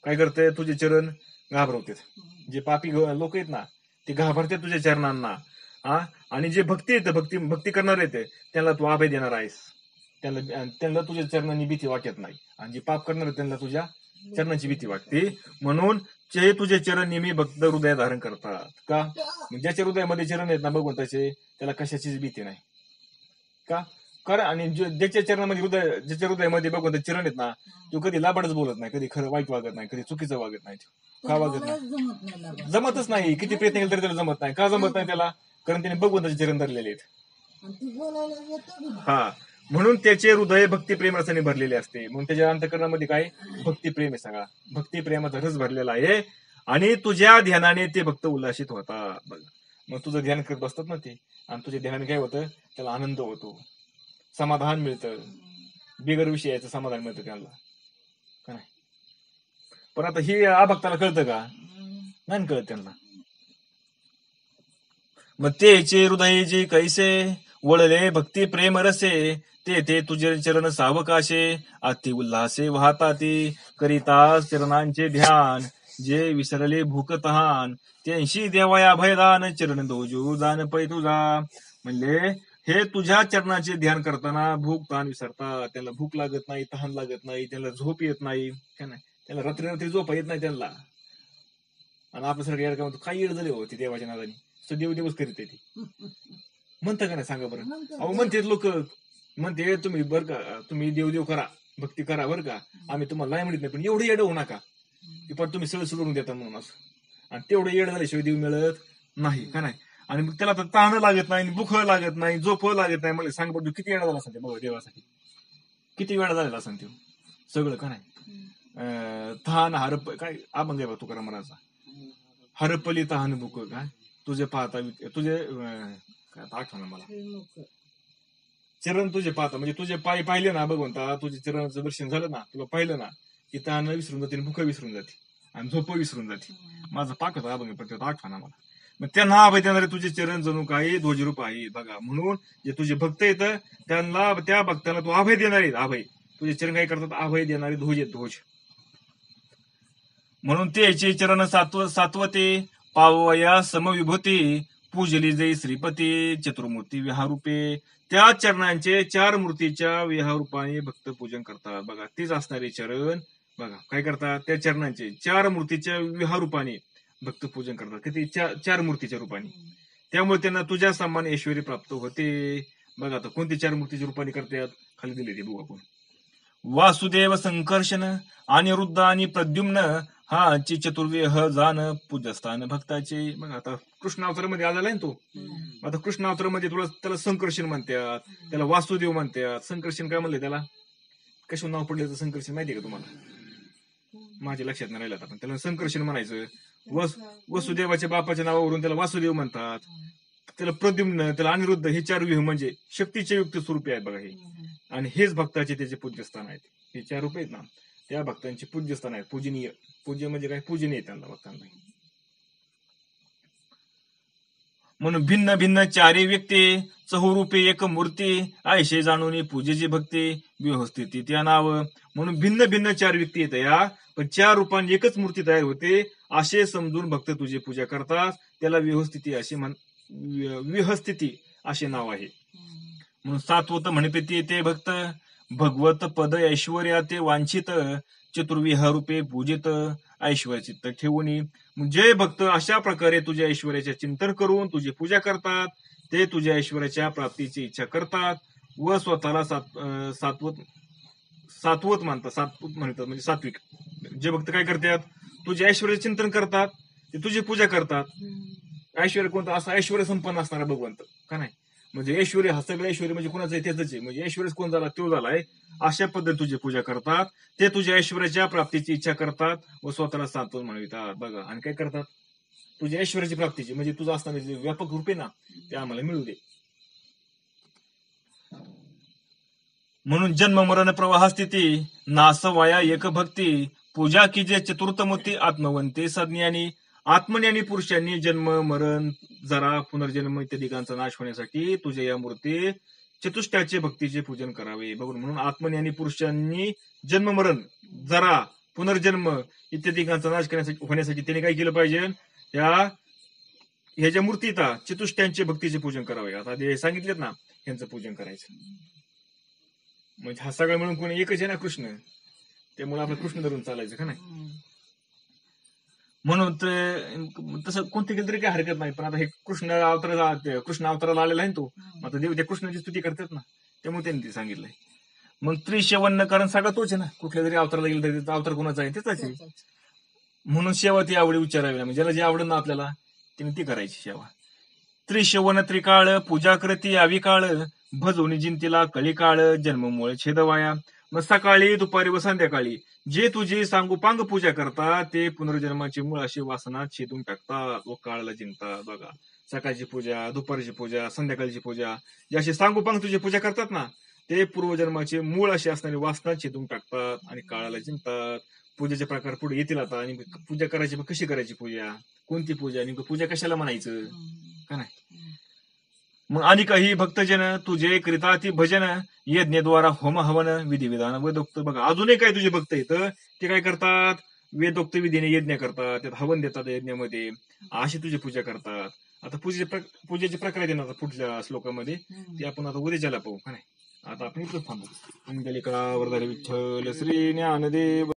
काय करते, तुझे चरण घाबरवतात. जे पापी लोक आहेत ना ते घाबरते तुझ्या चरणांना. आणि जे भक्ती येते, भक्ती करणार येते त्यांना तू अभय देणार आहेस. त्यांना तुझ्या चरणांनी भीती वाटत नाही. आणि जे पाप करणार त्यांना तुझ्या चरणाची भीती वाटते. म्हणून जे तुझे चरण नेहमी भक्त हृदय धारण करतात. का? ज्याच्या हृदयामध्ये चरण आहेत ना भगवंताचे, त्याला कशाचीच भीती नाही. का? कारण आणि ज्याच्या चरणामध्ये ज्याच्या हृदयामध्ये भगवंत चरण आहेत ना, तो कधी लाबाडच बोलत नाही, कधी खरं वाईट वागत नाही, कधी चुकीचं वागत नाही. का वागत नाही? जमतच नाही. किती प्रयत्न केले तरी त्याला जमत नाही. का जमत नाही त्याला? कारण त्याने भगवंताचे चरण धरलेले आहेत. म्हणून त्याचे हृदय भक्तिप्रेम रसाने भरलेले असते. म्हणून त्याच्या अंतःकरणामध्ये काय भक्तिप्रेम आहे, सगळा भक्तिप्रेमाचा रस भरलेला आहे. आणि तुझ्या ध्यानाने ते भक्त उल्लासित होतात. मग तुझं ध्यान करत बसतात ना ते, आणि तुझ्या ध्यानाने काय होतं, त्याला आनंद होतो, समाधान मिळतं, बिगर विषयाचं समाधान मिळतं त्याला. का नाही? पण आता ही अभक्ताला कळतं का? नाही कळत त्यांना. मग तेचे हृदय जे कैसे वळले भक्ती प्रेम रसे, ते तुझे चरण सावकाशे अति उल्हासे वाहता ती. करिता चरणांचे ध्यान जे विसरले भूक तहान, त्यांशी देवाया भयदान चरण दोजू दान पै तुझा. म्हणजे हे तुझ्या चरणाचे ध्यान करताना भूक तहान विसरतात. त्याला भूक लागत नाही, तहान लागत नाही, त्याला झोप येत नाही. काय नाही, त्याला रात्री झोप येत नाही त्यांना. आणि आपल्यासारखं यार काय म्हणतो, काही येड झाले होती देवाच्या नादानी, देव दिवस करीत ती म्हणतं का नाही, सांगा बरं. अहो म्हणते लोक, म्हणते तुम्ही बरं का, तुम्ही देव करा, भक्ती करा बरं का, आम्ही तुम्हाला नाही म्हणत नाही, पण एवढं येडं होऊ नका की पण तुम्ही सगळं सोडून देता म्हणून असं. आणि तेवढं येडं झाल्याशिवाय देव मिळत नाही. का नाही? आणि मग त्याला तर ताण लागत नाही, भूक लागत नाही, झोप लागत नाही. मला सांग बरं, किती वेळा झाला असेल बघा देवासाठी, किती वेळा झालेला असेल ते सगळं. का नाही? तहान हरप काय अभंग आहे बा तुकाराम महाराजांचा, हरपली तहान भूक काय तुझे पाहता, तुझे काय आठवण मला, चरण तुझे पाहता, म्हणजे तुझे पाय पाहिले ना भगवंता, तुझे चरणाचं दर्शन झालं ना, तुला पाहिलं ना की तहान विसरून जाते, भूक विसरून जाते, आणि झोप विसरून जाते. माझा पाक होता अभंग, पण त्यात आठवण मला. मग त्यांना अभय देणारे तुझे चरण जणू काही ध्वजरूप आहे. बघा, म्हणून जे तुझे भक्त येत त्यांना, त्या भक्ताला तू अभय देणारे, अभय तुझे चरण काय करतात, अभय देणारे ध्वज आहेत, ध्वज. म्हणून त्याचे चरण सात्वते पावया समविभूती, पूजली जै श्रीपती चतुर्मूर्ती विहारूपे. त्या चरणांचे चार मूर्तीच्या विहारूपाने भक्त पूजन करतात. बघा, तीच असणारे चरण, बघा काय करतात, त्या चरणांचे चार मूर्तीच्या विहारूपाने भक्त पूजन करतात. किती? चार मूर्तीच्या रूपाने. त्यामुळे त्यांना तुझ्या समान ऐश्वर्य प्राप्त होते. बघा आता कोणती चार मूर्तीच्या रूपाने करतात, खाली दिले ते बघू आपण. वासुदेव, संकर्षण, अनिरुद्ध आणि प्रद्युम्न हा चतुर्विह जान पूजस्थान भक्ताचे. मग आता कृष्ण अवतारामध्ये आलेला आहे तो. आता कृष्ण अवतारामध्ये तुला त्याला संकर्षण म्हणतात, त्याला वासुदेव म्हणतात. संकर्षण काय म्हणले त्याला, कशावर नाव पडले संकर्षण माहितीये का तुम्हाला? माझ्या लक्षात नाही राहिलं, पण त्याला संकर्षण म्हणायचं. वसुदेवाच्या बापाच्या नावावरून त्याला वासुदेव म्हणतात. त्याला प्रद्युम्न, त्याला अनिरुद्ध, हे चार व्यूह म्हणजे शक्तीचे युक्त स्वरूपे आहेत बघा हे. आणि हेच भक्ताचे त्याचे पूज्यस्थान आहेत. हे चार रूप आहेत ना, त्या भक्तांचे पूज्यस्थान आहेत, पूजनीय. पूज्य म्हणजे काय, पूजनीय त्यांना भक्तांना. म्हणून भिन्न भिन्न चारी व्यक्ती चहुरूपे एक मूर्ती, आयशे जाणून पूजेची भक्ती व्यवस्थिती त्या नाव. म्हणून भिन्न भिन्न चार व्यक्ती येत या, पण चार रूपांनी एकच मूर्ती तयार होते असे समजून भक्त तुझी पूजा करतात. त्याला व्यवस्थिती असे विहस्थिती असे नाव आहे. म्हणून सात्वत म्हणते ते भक्त भगवत पद ऐश्वर्या ते वांछित, चतुर्विह रूपे पूजित ऐश्वर चित्त ठेवून. जे भक्त अशा प्रकारे तुझ्या ऐश्वर्याचे चिंतन करून तुझी पूजा करतात, ते तुझ्या ऐश्वर्याच्या प्राप्तीची इच्छा करतात व स्वतःला सात्वत म्हणतात म्हणजे सात्विक. जे भक्त काय करतात, तुझे ऐश्वर्य चिंतन करतात, ते तुझी पूजा करतात. ऐश्वर्य कोणतं, असं ऐश्वर्य संपन्न असणारा भगवंत. का नाही? म्हणजे ऐश्वर्य, हा सगळं ऐश्वर्य म्हणजे कोणाचं आहे, त्याच आहे. म्हणजे ऐश्वर्य कोण झाला, तो झालाय. अशा पद्धतीने तुझी पूजा करतात, ते तुझ्या ऐश्वर्याच्या प्राप्तीची इच्छा करतात व स्वतःला सात्वत म्हणतात. बघा, आणि काय करतात, तुझ्या ऐश्वर्याची प्राप्तीची म्हणजे तुझं असणारे जे व्यापक रूपे ना, ते आम्हाला मिळू दे. म्हणून जन्म मरण प्रवाह स्थिती नासवाया एक भक्ती, पूजा कीजे चतुर्थमूर्ती आत्मवंते सज्ञानी आत्मज्ञानी पुरुषांनी जन्म मरण जरा पुनर्जन्म इत्यादिकांचा नाश होण्यासाठी तुझ्या या मूर्ती चतुष्टयाचे भक्तीचे पूजन करावे. बघून म्हणून आत्मज्ञानी पुरुषांनी जन्म मरण जरा पुनर्जन्म इत्यादिकांचा नाश करण्यासाठी होण्यासाठी त्यांनी काय केलं पाहिजे, ह्या ज्या मूर्ती चतुष्टयांचे भक्तीचे पूजन करावे. आता ते सांगितलेत ना, यांचं पूजन करायचं. म्हणजे हा सगळं मिळून कोणी एकच आहे ना, कृष्ण. त्यामुळे आपण कृष्ण धरून चालायचं का नाही. म्हणून तसं कोणती केलं तरी काही हरकत नाही. पण आता हे कृष्ण अवताराला आलेला आहे ना तो, आता देव त्या कृष्णाची स्तुती करतात ना, त्यामुळे त्यांनी ते सांगितलंय. मग त्रिशेवन कारण सगळं तोच आहे ना, कुठल्या जरी अवताराला गेलं तरी त्याचा अवतार कोणाचा आहे, त्याचाच आहे. म्हणून सेवा ती आवडी उच्चारावी ना, म्हणजे ज्याला जे आवडत ना आपल्याला त्याने ती करायची सेवा. त्रिशेवन त्रिकाळ पूजा करती आविकाळ भजोनी जिंतीला कळीकाळ जन्ममुळे छेदवाया. मग सकाळी दुपारी व संध्याकाळी जे तुझी सांगोपांग पूजा करतात ते पुनर्जन्माची मूळ अशी वासना छेदून टाकतात व काळाला जिंकतात. बघा, सकाळची पूजा, दुपारची पूजा, संध्याकाळची पूजा, जे अशी सांगोपांग तुझी पूजा करतात ना, ते पूर्वजन्माची मूळ अशी असणारी वासना छेदून टाकतात आणि काळाला जिंकतात. पूजेचे प्रकार पुढे येतील आता. आणि पूजा करायची, कशी करायची पूजा, कोणती पूजा, नेमकं पूजा कशाला म्हणायचं का नाही. मग आणि काही भक्तजन तुझे करिता ती भजन यज्ञद्वारा होम हवन विधिविधान वेदोक्त. बघा, अजूनही काही तुझे भक्त येतं ते काय करतात, वेदोक्त विधीने यज्ञ करतात, त्यात हवन देतात यज्ञामध्ये, अशी तुझी पूजा करतात. आता पूजेचे प्रकार देणार पुढच्या श्लोकामध्ये, ते आपण आता उद्याच्याला पाहू का नाही. आता आपण इथंच थांबू. अंगलिका वरदारी विठ्ठल श्री ज्ञानदेव.